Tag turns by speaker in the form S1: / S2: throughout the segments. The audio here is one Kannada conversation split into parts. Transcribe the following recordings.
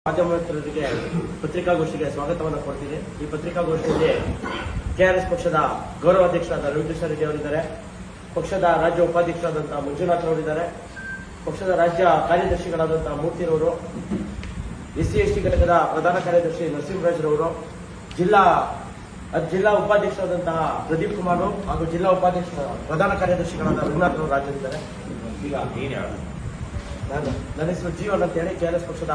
S1: ಮಾಧ್ಯಮ ಮಿತ್ರರಿಗೆ ಪತ್ರಿಕಾಗೋಷ್ಠಿಗೆ ಸ್ವಾಗತವನ್ನು ಕೊಡ್ತೀನಿ. ಈ ಪತ್ರಿಕಾಗೋಷ್ಠಿಯಲ್ಲಿ ಕೆಆರ್ಎಸ್ ಪಕ್ಷದ ಗೌರವಾಧ್ಯಕ್ಷರಾದ ರವಿಕೃಷ್ಣ ರೆಡ್ಡಿ ಅವರಿದ್ದಾರೆ, ಪಕ್ಷದ ರಾಜ್ಯ ಉಪಾಧ್ಯಕ್ಷರಾದಂತಹ ಮಂಜುನಾಥ್ ಅವರಿದ್ದಾರೆ, ಪಕ್ಷದ ರಾಜ್ಯ ಕಾರ್ಯದರ್ಶಿಗಳಾದಂತಹ ಮೂರ್ತಿರವರು, SC/ST ಘಟಕದ ಪ್ರಧಾನ ಕಾರ್ಯದರ್ಶಿ ನರಸಿಂಹರಾಜ್ರವರು, ಜಿಲ್ಲಾ ಉಪಾಧ್ಯಕ್ಷರಾದಂತಹ ಪ್ರದೀಪ್ ಕುಮಾರ್ ಹಾಗೂ ಜಿಲ್ಲಾ ಉಪಾಧ್ಯಕ್ಷ ಪ್ರಧಾನ ಕಾರ್ಯದರ್ಶಿಗಳಾದ ರಘುನಾಥ್ ಅವರು ರಾಜ್ಯದಿದ್ದಾರೆ. ಈಗ ನನ್ನ ಹೆಸರು ಜೀವನ್ ಅಂತ ಹೇಳಿ ಕೆಆರ್ಎಸ್ ಪಕ್ಷದ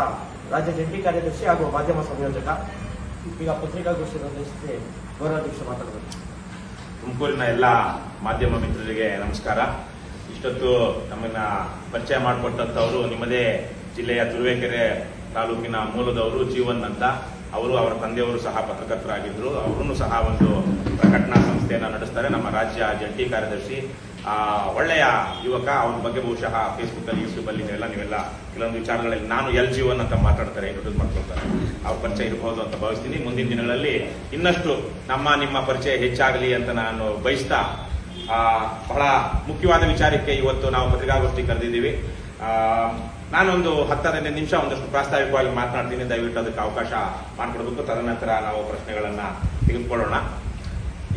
S1: ರಾಜ್ಯ ಜಂಟಿ ಕಾರ್ಯದರ್ಶಿ ಹಾಗೂ ಮಾಧ್ಯಮ ಸಂಯೋಜಕ. ಈಗ ಪತ್ರಿಕಾಗೋಷ್ಠಿ ಉದ್ದೇಶಿಸಿ ಗೌರವಾಧ್ಯಕ್ಷ ಮಾತಾಡಬೇಕು.
S2: ತುಮಕೂರಿನ ಎಲ್ಲ ಮಾಧ್ಯಮ ಮಿತ್ರರಿಗೆ ನಮಸ್ಕಾರ. ಇಷ್ಟೊತ್ತು ನಮ್ಮನ್ನ ಪರಿಚಯ ಮಾಡಿಕೊಟ್ಟಂತವರು ನಿಮ್ಮದೇ ಜಿಲ್ಲೆಯ ತುರುವೇಕೆರೆ ತಾಲೂಕಿನ ಮೂಲದವರು ಜೀವನ್ ಅಂತ. ಅವರು ಅವರ ತಂದೆಯವರು ಸಹ ಪತ್ರಕರ್ತರಾಗಿದ್ದರು. ಅವರನ್ನು ಸಹ ಒಂದು ಪ್ರಕಟಣಾ ಸಂಸ್ಥೆಯನ್ನು ನಡೆಸ್ತಾರೆ. ನಮ್ಮ ರಾಜ್ಯ ಜಂಟಿ ಕಾರ್ಯದರ್ಶಿ, ಒಳ್ಳೆಯ ಯುವಕ. ಅವನ ಬಗ್ಗೆ ಬಹುಶಃ ಫೇಸ್ಬುಕ್ ಅಲ್ಲಿ, ಯೂಟ್ಯೂಬ್ ಅಲ್ಲಿ ನೀವೆಲ್ಲ ಕೆಲವೊಂದು ವಿಚಾರಗಳಲ್ಲಿ ನಾನು ಜೀವನ್ ಅಂತ ಮಾತಾಡ್ತಾರೆ, ಇಂಟ್ರೊಡ್ಯೂಸ್ ಮಾಡ್ಕೊಳ್ತಾರೆ. ಅವ್ರ ಪರಿಚಯ ಇರಬಹುದು ಅಂತ ಭಾವಿಸ್ತೀನಿ. ಮುಂದಿನ ದಿನಗಳಲ್ಲಿ ಇನ್ನಷ್ಟು ನಿಮ್ಮ ಪರಿಚಯ ಹೆಚ್ಚಾಗಲಿ ಅಂತ ನಾನು ಬಯಸ್ತಾ, ಬಹಳ ಮುಖ್ಯವಾದ ವಿಚಾರಕ್ಕೆ ಇವತ್ತು ನಾವು ಪತ್ರಿಕಾಗೋಷ್ಠಿ ಕರೆದಿದ್ದೀವಿ. ನಾನೊಂದು 10-15 ನಿಮಿಷ ಒಂದಷ್ಟು ಪ್ರಾಸ್ತಾವಿಕವಾಗಿ ಮಾತನಾಡ್ತೀನಿ. ದಯವಿಟ್ಟು ಅದಕ್ಕೆ ಅವಕಾಶ ಮಾಡಿಕೊಡ್ಬೇಕು. ತದನಂತರ ನಾವು ಪ್ರಶ್ನೆಗಳನ್ನ ತೆಗೆದುಕೊಳ್ಳೋಣ.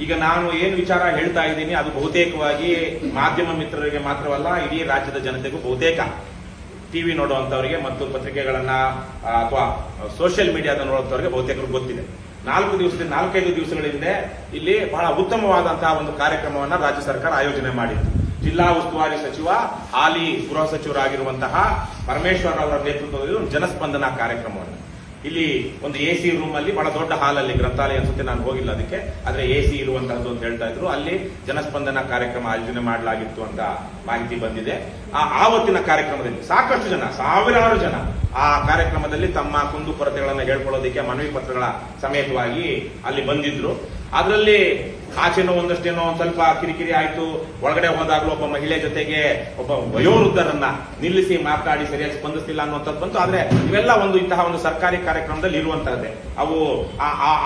S2: ಈಗ ನಾನು ಏನು ವಿಚಾರ ಹೇಳ್ತಾ ಇದ್ದೀನಿ ಅದು ಬಹುತೇಕವಾಗಿ ಮಾಧ್ಯಮ ಮಿತ್ರರಿಗೆ ಮಾತ್ರವಲ್ಲ, ಇಡೀ ರಾಜ್ಯದ ಜನತೆಗೂ, ಬಹುತೇಕ ಟಿವಿ ನೋಡುವಂತವರಿಗೆ ಮತ್ತು ಪತ್ರಿಕೆಗಳನ್ನ ಅಥವಾ ಸೋಷಿಯಲ್ ಮೀಡಿಯಾದ ನೋಡುವಂತವರಿಗೆ ಬಹುತೇಕರು ಗೊತ್ತಿದೆ. 4-5 ದಿವಸಗಳ ಹಿಂದೆ ಇಲ್ಲಿ ಬಹಳ ಉತ್ತಮವಾದಂತಹ ಒಂದು ಕಾರ್ಯಕ್ರಮವನ್ನ ರಾಜ್ಯ ಸರ್ಕಾರ ಆಯೋಜನೆ ಮಾಡಿತ್ತು. ಜಿಲ್ಲಾ ಉಸ್ತುವಾರಿ ಸಚಿವ, ಹಾಲಿ ಗೃಹ ಸಚಿವರಾಗಿರುವಂತಹ ಪರಮೇಶ್ವರ್ ಅವರ ನೇತೃತ್ವದಲ್ಲಿ ಒಂದು ಜನಸ್ಪಂದನ ಕಾರ್ಯಕ್ರಮವನ್ನು ಇಲ್ಲಿ ಒಂದು AC ರೂಮ್ ಅಲ್ಲಿ, ಬಹಳ ದೊಡ್ಡ ಹಾಲ್ ಅಲ್ಲಿ, ಗ್ರಂಥಾಲಯ ಅನ್ಸುತ್ತೆ, ನಾನು ಹೋಗಿಲ್ಲ ಅದಕ್ಕೆ, ಆದ್ರೆ AC ಇರುವಂತಹದ್ದು ಅಂತ ಹೇಳ್ತಾ ಇದ್ರು. ಅಲ್ಲಿ ಜನಸ್ಪಂದನ ಕಾರ್ಯಕ್ರಮ ಆಯೋಜನೆ ಮಾಡಲಾಗಿತ್ತು ಅಂತ ಮಾಹಿತಿ ಬಂದಿದೆ. ಆವತ್ತಿನ ಕಾರ್ಯಕ್ರಮದಲ್ಲಿ ಸಾಕಷ್ಟು ಜನ, ಸಾವಿರಾರು ಜನ ಆ ಕಾರ್ಯಕ್ರಮದಲ್ಲಿ ತಮ್ಮ ಕುಂದು ಕೊರತೆಗಳನ್ನು ಹೇಳ್ಕೊಳ್ಳೋದಕ್ಕೆ ಮನವಿ ಪತ್ರಗಳ ಸಮೇತವಾಗಿ ಅಲ್ಲಿ ಬಂದಿದ್ರು. ಅದರಲ್ಲಿ ಆಚೆನೋ ಒಂದಷ್ಟೇನೋ ಒಂದ್ ಸ್ವಲ್ಪ ಕಿರಿಕಿರಿ ಆಯ್ತು. ಒಳಗಡೆ ಹೋದಾಗಲೂ ಒಬ್ಬ ಮಹಿಳೆ ಜೊತೆಗೆ ಒಬ್ಬ ವಯೋವೃದ್ಧರನ್ನ ನಿಲ್ಲಿಸಿ ಮಾತಾಡಿ ಸರಿಯಾಗಿ ಸ್ಪಂದಿಸ್ತಿಲ್ಲ ಅನ್ನುವಂಥದ್ದು ಬಂತು. ಆದ್ರೆ ಇವೆಲ್ಲ ಇಂತಹ ಒಂದು ಸರ್ಕಾರಿ ಕಾರ್ಯಕ್ರಮದಲ್ಲಿ ಇರುವಂತಹದ್ದೇ. ಅವು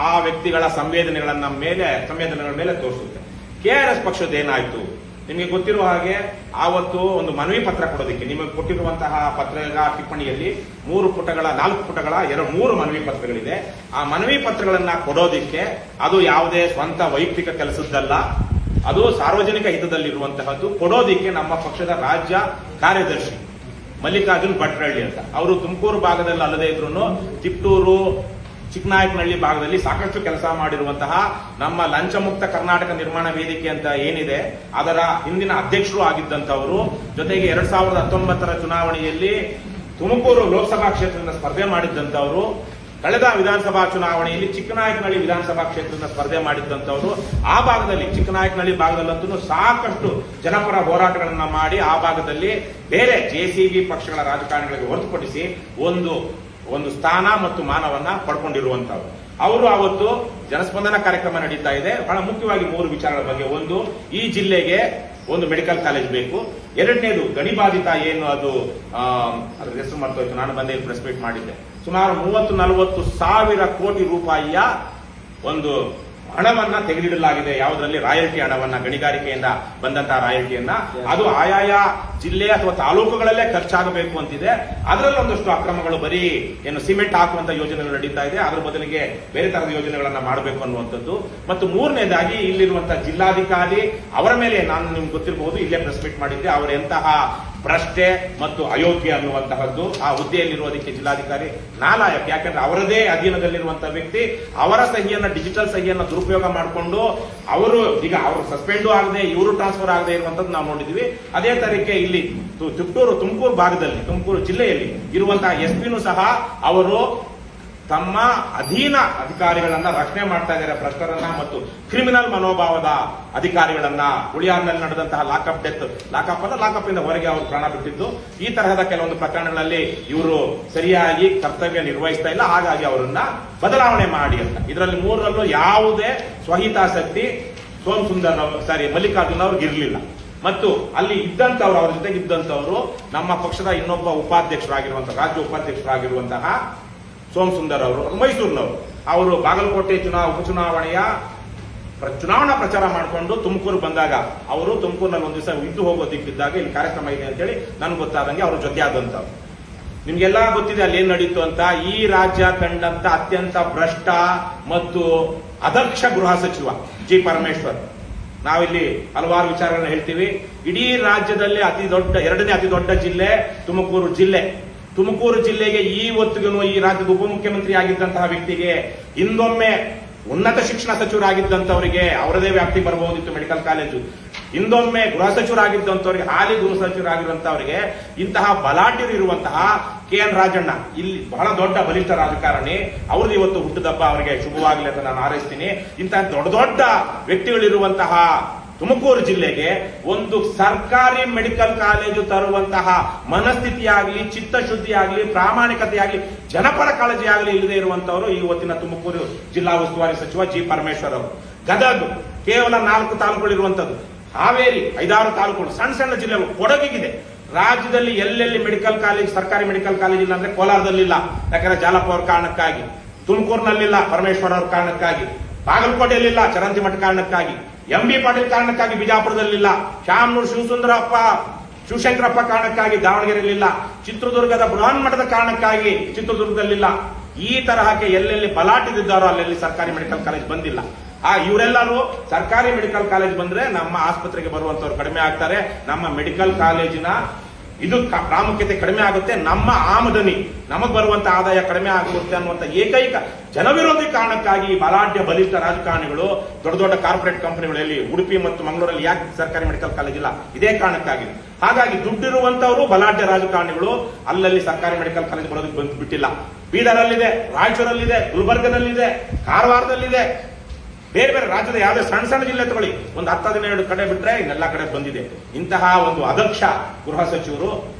S2: ಆ ವ್ಯಕ್ತಿಗಳ ಸಂವೇದನೆಗಳ ಮೇಲೆ ತೋರಿಸುತ್ತೆ. KRS ಪಕ್ಷದೇನಾಯ್ತು ನಿಮಗೆ ಗೊತ್ತಿರುವ ಹಾಗೆ, ಆವತ್ತು ಒಂದು ಮನವಿ ಪತ್ರ ಕೊಡೋದಕ್ಕೆ ನಿಮಗೆ ಕೊಟ್ಟಿರುವಂತಹ ಪತ್ರದ ಟಿಪ್ಪಣಿಯಲ್ಲಿ 4 ಪುಟಗಳ 3 ಮನವಿ ಪತ್ರಗಳಿದೆ. ಆ ಮನವಿ ಪತ್ರಗಳನ್ನ ಕೊಡೋದಿಕ್ಕೆ ಅದು ಯಾವುದೇ ಸ್ವಂತ ವೈಯಕ್ತಿಕ ಕೆಲಸದ್ದಲ್ಲ, ಅದು ಸಾರ್ವಜನಿಕ ಹಿತದಲ್ಲಿರುವಂತಹದ್ದು. ಕೊಡೋದಿಕ್ಕೆ ನಮ್ಮ ಪಕ್ಷದ ರಾಜ್ಯ ಕಾರ್ಯದರ್ಶಿ ಮಲ್ಲಿಕಾರ್ಜುನ್ ಭಟ್ರಳ್ಳಿ ಅಂತ, ಅವರು ತುಮಕೂರು ಭಾಗದಲ್ಲಿ ಅಲ್ಲದೇ ಇದ್ರು ತಿಪ್ಟೂರು, ಚಿಕ್ಕನಾಯಕನಹಳ್ಳಿ ಭಾಗದಲ್ಲಿ ಸಾಕಷ್ಟು ಕೆಲಸ ಮಾಡಿರುವಂತಹ ನಮ್ಮ ಲಂಚ ಮುಕ್ತ ಕರ್ನಾಟಕ ನಿರ್ಮಾಣ ವೇದಿಕೆ ಅಂತ ಏನಿದೆ ಅದರ ಹಿಂದಿನ ಅಧ್ಯಕ್ಷರು ಆಗಿದ್ದಂತವರು. ಜೊತೆಗೆ 2019 ಚುನಾವಣೆಯಲ್ಲಿ ತುಮಕೂರು ಲೋಕಸಭಾ ಕ್ಷೇತ್ರದಿಂದ ಸ್ಪರ್ಧೆ ಮಾಡಿದ್ದಂತವರು. ಕಳೆದ ವಿಧಾನಸಭಾ ಚುನಾವಣೆಯಲ್ಲಿ ಚಿಕ್ಕನಾಯಕನಹಳ್ಳಿ ವಿಧಾನಸಭಾ ಕ್ಷೇತ್ರದಿಂದ ಸ್ಪರ್ಧೆ ಮಾಡಿದ್ದಂತವರು. ಆ ಭಾಗದಲ್ಲಿ, ಚಿಕ್ಕನಾಯಕನಹಳ್ಳಿ ಭಾಗದಲ್ಲಂತೂ ಸಾಕಷ್ಟು ಜನಪರ ಹೋರಾಟಗಳನ್ನ ಮಾಡಿ ಆ ಭಾಗದಲ್ಲಿ ಬೇರೆ JCB ಪಕ್ಷಗಳ ರಾಜಕಾರಣಿಗಳಿಗೆ ಹೊರತುಪಡಿಸಿ ಒಂದು ಸ್ಥಾನ ಮತ್ತು ಮಾನವನ್ನ ಪಡ್ಕೊಂಡಿರುವಂತವ್ರು. ಅವರು ಅವತ್ತು ಜನಸ್ಪಂದನ ಕಾರ್ಯಕ್ರಮ ನಡೀತಾ ಇದೆ. ಬಹಳ ಮುಖ್ಯವಾಗಿ 3 ವಿಚಾರಗಳ ಬಗ್ಗೆ. ಒಂದು, ಈ ಜಿಲ್ಲೆಗೆ ಒಂದು ಮೆಡಿಕಲ್ ಕಾಲೇಜ್ ಬೇಕು. ಎರಡನೇದು, ಗಣಿಬಾಧಿತ ಏನು ಅದು ಅದ್ರ ಹೆಸರು ಮರ್ತೋಯ್ತು, ನಾನು ಬಂದೇ ಪ್ರೆಸ್ ಮೀಟ್ ಮಾಡಿದ್ದೆ, ಸುಮಾರು 30-40 ಸಾವಿರ ಕೋಟಿ ರೂಪಾಯಿಯ ಒಂದು ಹಣವನ್ನ ತೆಗೆದಿಡಲಾಗಿದೆ. ಯಾವುದರಲ್ಲಿ? ರಾಯಲ್ಟಿ ಹಣವನ್ನ, ಗಣಿಗಾರಿಕೆಯಿಂದ ಬಂದಂತಹ ರಾಯಲ್ಟಿಯನ್ನ, ಅದು ಆಯಾಯ ಜಿಲ್ಲೆ ಅಥವಾ ತಾಲೂಕುಗಳಲ್ಲೇ ಖರ್ಚಾಗಬೇಕು ಅಂತಿದೆ. ಅದರಲ್ಲಿ ಒಂದಷ್ಟು ಅಕ್ರಮಗಳು, ಬರೀ ಸಿಮೆಂಟ್ ಹಾಕುವಂತ ಯೋಜನೆಗಳು ನಡೀತಾ ಇದೆ. ಅದರ ಬದಲಿಗೆ ಬೇರೆ ತರದ ಯೋಜನೆಗಳನ್ನ ಮಾಡಬೇಕು ಅನ್ನುವಂಥದ್ದು. ಮತ್ತು 3ನೇದಾಗಿ, ಇಲ್ಲಿರುವಂತಹ ಜಿಲ್ಲಾಧಿಕಾರಿ ಅವರ ಮೇಲೆ ನಾನು ನಿಮ್ಗೆ ಗೊತ್ತಿರಬಹುದು, ಇಲ್ಲೇ ಪ್ರೆಸ್ ಮೀಟ್ ಮಾಡಿದ್ದೆ, ಅವರ ಎಂತಹ ಭ್ರಷ್ಟೆ ಮತ್ತು ಅಯೋಗ್ಯ ಅನ್ನುವಂತಹದ್ದು. ಆ ಹುದ್ದೆಯಲ್ಲಿರುವುದಕ್ಕೆ ಜಿಲ್ಲಾಧಿಕಾರಿ ನಾಲಾಯಕ. ಯಾಕಂದ್ರೆ ಅವರದೇ ಅಧೀನದಲ್ಲಿರುವಂತಹ ವ್ಯಕ್ತಿ ಅವರ ಸಹಿಯನ್ನ, ಡಿಜಿಟಲ್ ಸಹಿಯನ್ನ ದುರುಪಯೋಗ ಮಾಡಿಕೊಂಡು ಅವರು ಸಸ್ಪೆಂಡು ಆಗದೆ, ಇವರು ಟ್ರಾನ್ಸ್ಫರ್ ಆಗದೆ ಇರುವಂತದ್ದು ನಾವು ನೋಡಿದ್ವಿ. ಅದೇ ತರಕ್ಕೆ ಇಲ್ಲಿ ತುಮಕೂರು ಭಾಗದಲ್ಲಿ, ತುಮಕೂರು ಜಿಲ್ಲೆಯಲ್ಲಿ ಇರುವಂತಹ SP ಸಹ ಅವರು ತಮ್ಮ ಅಧೀನ ಅಧಿಕಾರಿಗಳನ್ನ ರಕ್ಷಣೆ ಮಾಡ್ತಾ ಇದ್ದಾರೆ, ಭ್ರಷ್ಟರನ್ನ ಮತ್ತು ಕ್ರಿಮಿನಲ್ ಮನೋಭಾವದ ಅಧಿಕಾರಿಗಳನ್ನ. ಉಳಿಯಾರ್ನಲ್ಲಿ ನಡೆದಂತಹ ಲಾಕಪ್ ಇಂದ ಹೊರಗೆ ಅವರು ಪ್ರಾಣ ಬಿಟ್ಟಿದ್ದು. ಈ ತರಹದ ಕೆಲವೊಂದು ಪ್ರಕರಣಗಳಲ್ಲಿ ಇವರು ಸರಿಯಾಗಿ ಕರ್ತವ್ಯ ನಿರ್ವಹಿಸ್ತಾ ಇಲ್ಲ, ಹಾಗಾಗಿ ಅವರನ್ನ ಬದಲಾವಣೆ ಮಾಡಿ ಅಂತ. ಇದರಲ್ಲಿ 3ರಲ್ಲೂ ಯಾವುದೇ ಸ್ವಹಿತಾಸಕ್ತಿ ಮಲ್ಲಿಕಾರ್ಜುನ್ ಅವ್ರಿಗೆ ಇರಲಿಲ್ಲ. ಮತ್ತು ಅಲ್ಲಿ ಇದ್ದಂತವ್ರು, ಅವರ ಜೊತೆಗೆ ಇದ್ದಂತವರು ನಮ್ಮ ಪಕ್ಷದ ಇನ್ನೊಬ್ಬ ಉಪಾಧ್ಯಕ್ಷರಾಗಿರುವಂತಹ, ರಾಜ್ಯ ಉಪಾಧ್ಯಕ್ಷರಾಗಿರುವಂತಹ ಸೋಮಸುಂದರ್ ಅವರು, ಮೈಸೂರಿನವರು. ಅವರು ಬಾಗಲಕೋಟೆ ಉಪಚುನಾವಣೆಯ ಚುನಾವಣಾ ಪ್ರಚಾರ ಮಾಡಿಕೊಂಡು ತುಮಕೂರು ಬಂದಾಗ, ಅವರು ತುಮಕೂರಿನಲ್ಲಿ ಒಂದು ದಿವಸ ಇದ್ದು ಹೋಗೋದಿಕ್ಕಿದ್ದಾಗ ಇಲ್ಲಿ ಕಾರ್ಯಕ್ರಮ ಇದೆ ಅಂತೇಳಿ ನನಗೆ ಗೊತ್ತಾದಂಗೆ ಅವ್ರ ಜೊತೆ ಆದಂತವ್ರು. ನಿಮ್ಗೆಲ್ಲ ಗೊತ್ತಿದೆ ಅಲ್ಲಿ ಏನ್ ನಡೀತು ಅಂತ. ಈ ರಾಜ್ಯ ಕಂಡಂತ ಅತ್ಯಂತ ಭ್ರಷ್ಟ ಮತ್ತು ಅದಕ್ಷ ಗೃಹ ಸಚಿವ ಜಿ ಪರಮೇಶ್ವರ್. ನಾವಿಲ್ಲಿ ಹಲವಾರು ವಿಚಾರಗಳನ್ನ ಹೇಳ್ತೀವಿ. ಇಡೀ ರಾಜ್ಯದಲ್ಲಿ ಎರಡನೇ ಅತಿ ದೊಡ್ಡ ಜಿಲ್ಲೆ ತುಮಕೂರು ಜಿಲ್ಲೆ. ತುಮಕೂರು ಜಿಲ್ಲೆಗೆ ಈ ಹೊತ್ತಿಗೂ ಈ ರಾಜ್ಯದ ಉಪಮುಖ್ಯಮಂತ್ರಿ ಆಗಿದ್ದಂತಹ ವ್ಯಕ್ತಿಗೆ ಹಿಂದೊಮ್ಮೆ ಉನ್ನತ ಶಿಕ್ಷಣ ಸಚಿವರಾಗಿದ್ದಂಥವರಿಗೆ ಅವರದೇ ವ್ಯಾಪ್ತಿ ಬರಬಹುದಿತ್ತು ಮೆಡಿಕಲ್ ಕಾಲೇಜು. ಹಿಂದೊಮ್ಮೆ ಗೃಹ ಸಚಿವರಾಗಿದ್ದಂಥವ್ರಿಗೆ, ಹಾಲಿ ಗೃಹ ಸಚಿವರಾಗಿರುವಂತವರಿಗೆ ಇಂತಹ ಬಲಾಢ್ಯರು ಇರುವಂತಹ KN ರಾಜಣ್ಣ, ಇಲ್ಲಿ ಬಹಳ ದೊಡ್ಡ ಬಲಿಷ್ಠ ರಾಜಕಾರಣಿ, ಅವ್ರದ್ದು ಇವತ್ತು ಹುಟ್ಟುದಬ್ಬ, ಅವರಿಗೆ ಶುಭವಾಗಲಿ ಅಂತ ನಾನು ಹಾರೈಸ್ತೀನಿ. ಇಂತಹ ದೊಡ್ಡ ದೊಡ್ಡ ವ್ಯಕ್ತಿಗಳಿರುವಂತಹ ತುಮಕೂರು ಜಿಲ್ಲೆಗೆ ಒಂದು ಸರ್ಕಾರಿ ಮೆಡಿಕಲ್ ಕಾಲೇಜು ತರುವಂತಹ ಮನಸ್ಥಿತಿಯಾಗಲಿ, ಚಿತ್ತಶುದ್ಧಿಯಾಗಲಿ, ಪ್ರಾಮಾಣಿಕತೆಯಾಗಲಿ, ಜನಪರ ಕಾಳಜಿಯಾಗಲಿ ಇಲ್ಲದೆ ಇರುವಂತವರು ಇವತ್ತಿನ ತುಮಕೂರು ಜಿಲ್ಲಾ ಉಸ್ತುವಾರಿ ಸಚಿವ ಜಿ ಪರಮೇಶ್ವರ್ ಅವರು. ಗದಗ ಕೇವಲ 4 ತಾಲೂಕುಗಳಿರುವಂತದ್ದು, ಹಾವೇರಿ 5-6 ತಾಲೂಕುಗಳು, ಸಣ್ಣ ಸಣ್ಣ ಜಿಲ್ಲೆಗಳು, ಕೊಡಗಿಗಿದೆ. ರಾಜ್ಯದಲ್ಲಿ ಎಲ್ಲೆಲ್ಲಿ ಮೆಡಿಕಲ್ ಕಾಲೇಜ್, ಸರ್ಕಾರಿ ಮೆಡಿಕಲ್ ಕಾಲೇಜ್ ಇಲ್ಲ ಅಂದ್ರೆ ಕೋಲಾರದಲ್ಲಿಲ್ಲ, ಯಾಕಂದ್ರೆ ಜಾಲಪ್ಪ ಅವ್ರ ಕಾರಣಕ್ಕಾಗಿ, ತುಮಕೂರಿನಲ್ಲಿಲ್ಲ ಪರಮೇಶ್ವರ್ ಅವ್ರ ಕಾರಣಕ್ಕಾಗಿ, ಬಾಗಲಕೋಟೆಯಲ್ಲಿಲ್ಲ ಚರಂತಿಮಠ ಕಾರಣಕ್ಕಾಗಿ, MB ಪಾಟೀಲ್ ಕಾರಣಕ್ಕಾಗಿ ಬಿಜಾಪುರದಲ್ಲಿಲ್ಲ, ಶಾಮನೂರು ಶಿವಶಂಕರಪ್ಪ ಕಾರಣಕ್ಕಾಗಿ ದಾವಣಗೆರೆಯಲ್ಲಿಲ್ಲ, ಚಿತ್ರದುರ್ಗದ ಬೃಹನ್ಮಠದ ಕಾರಣಕ್ಕಾಗಿ ಚಿತ್ರದುರ್ಗದಲ್ಲಿಲ್ಲ. ಈ ತರಹಕ್ಕೆ ಎಲ್ಲೆಲ್ಲಿ ಬಲಾಟಿದ್ದಾರೋ ಅಲ್ಲೆಲ್ಲಿ ಸರ್ಕಾರಿ ಮೆಡಿಕಲ್ ಕಾಲೇಜ್ ಬಂದಿಲ್ಲ. ಇವರೆಲ್ಲರೂ ಸರ್ಕಾರಿ ಮೆಡಿಕಲ್ ಕಾಲೇಜ್ ಬಂದ್ರೆ ನಮ್ಮ ಆಸ್ಪತ್ರೆಗೆ ಬರುವಂತವ್ರು ಕಡಿಮೆ ಆಗ್ತಾರೆ, ನಮ್ಮ ಮೆಡಿಕಲ್ ಕಾಲೇಜಿನ ಇದು ಪ್ರಾಮುಖ್ಯತೆ ಕಡಿಮೆ ಆಗುತ್ತೆ, ನಮ್ಮ ಆಮದನಿ, ನಮಗ್ ಬರುವಂತ ಆದಾಯ ಕಡಿಮೆ ಆಗುತ್ತೆ ಅನ್ನುವಂತ ಏಕೈಕ ಜನವಿರೋಧಿ ಕಾರಣಕ್ಕಾಗಿ ಬಲಾಢ್ಯ ಬಲಿಷ್ಠ ರಾಜಕಾರಣಿಗಳು, ದೊಡ್ಡ ದೊಡ್ಡ ಕಾರ್ಪೊರೇಟ್ ಕಂಪನಿಗಳಲ್ಲಿ ಉಡುಪಿ ಮತ್ತು ಮಂಗಳೂರಲ್ಲಿ ಯಾಕೆ ಸರ್ಕಾರಿ ಮೆಡಿಕಲ್ ಕಾಲೇಜ್ ಇಲ್ಲ, ಇದೇ ಕಾರಣಕ್ಕಾಗಿ. ಹಾಗಾಗಿ ದುಡ್ಡಿರುವಂತವರು ಬಲಾಢ್ಯ ರಾಜಕಾರಣಿಗಳು ಅಲ್ಲಲ್ಲಿ ಸರ್ಕಾರಿ ಮೆಡಿಕಲ್ ಕಾಲೇಜ್ ಬರೋದಕ್ಕೆ ಬಂದು ಬಿಟ್ಟಿಲ್ಲ. ಬೀದರಲ್ಲಿದೆ, ರಾಯಚೂರಲ್ಲಿದೆ, ಗುಲ್ಬರ್ಗದಲ್ಲಿದೆ, ಕಾರವಾರದಲ್ಲಿದೆ, ಬೇರೆ ಬೇರೆ ರಾಜ್ಯದ ಯಾವುದೇ ಸಣ್ಣ ಸಣ್ಣ ಜಿಲ್ಲೆ ತಗೊಳ್ಳಿ, ಒಂದು 10-12 ಕಡೆ ಬಿಟ್ರೆ ಇನ್ನೆಲ್ಲ ಕಡೆ ಬಂದಿದೆ. ಇಂತಹ ಒಂದು ಅದಕ್ಷ ಗೃಹ ಸಚಿವರು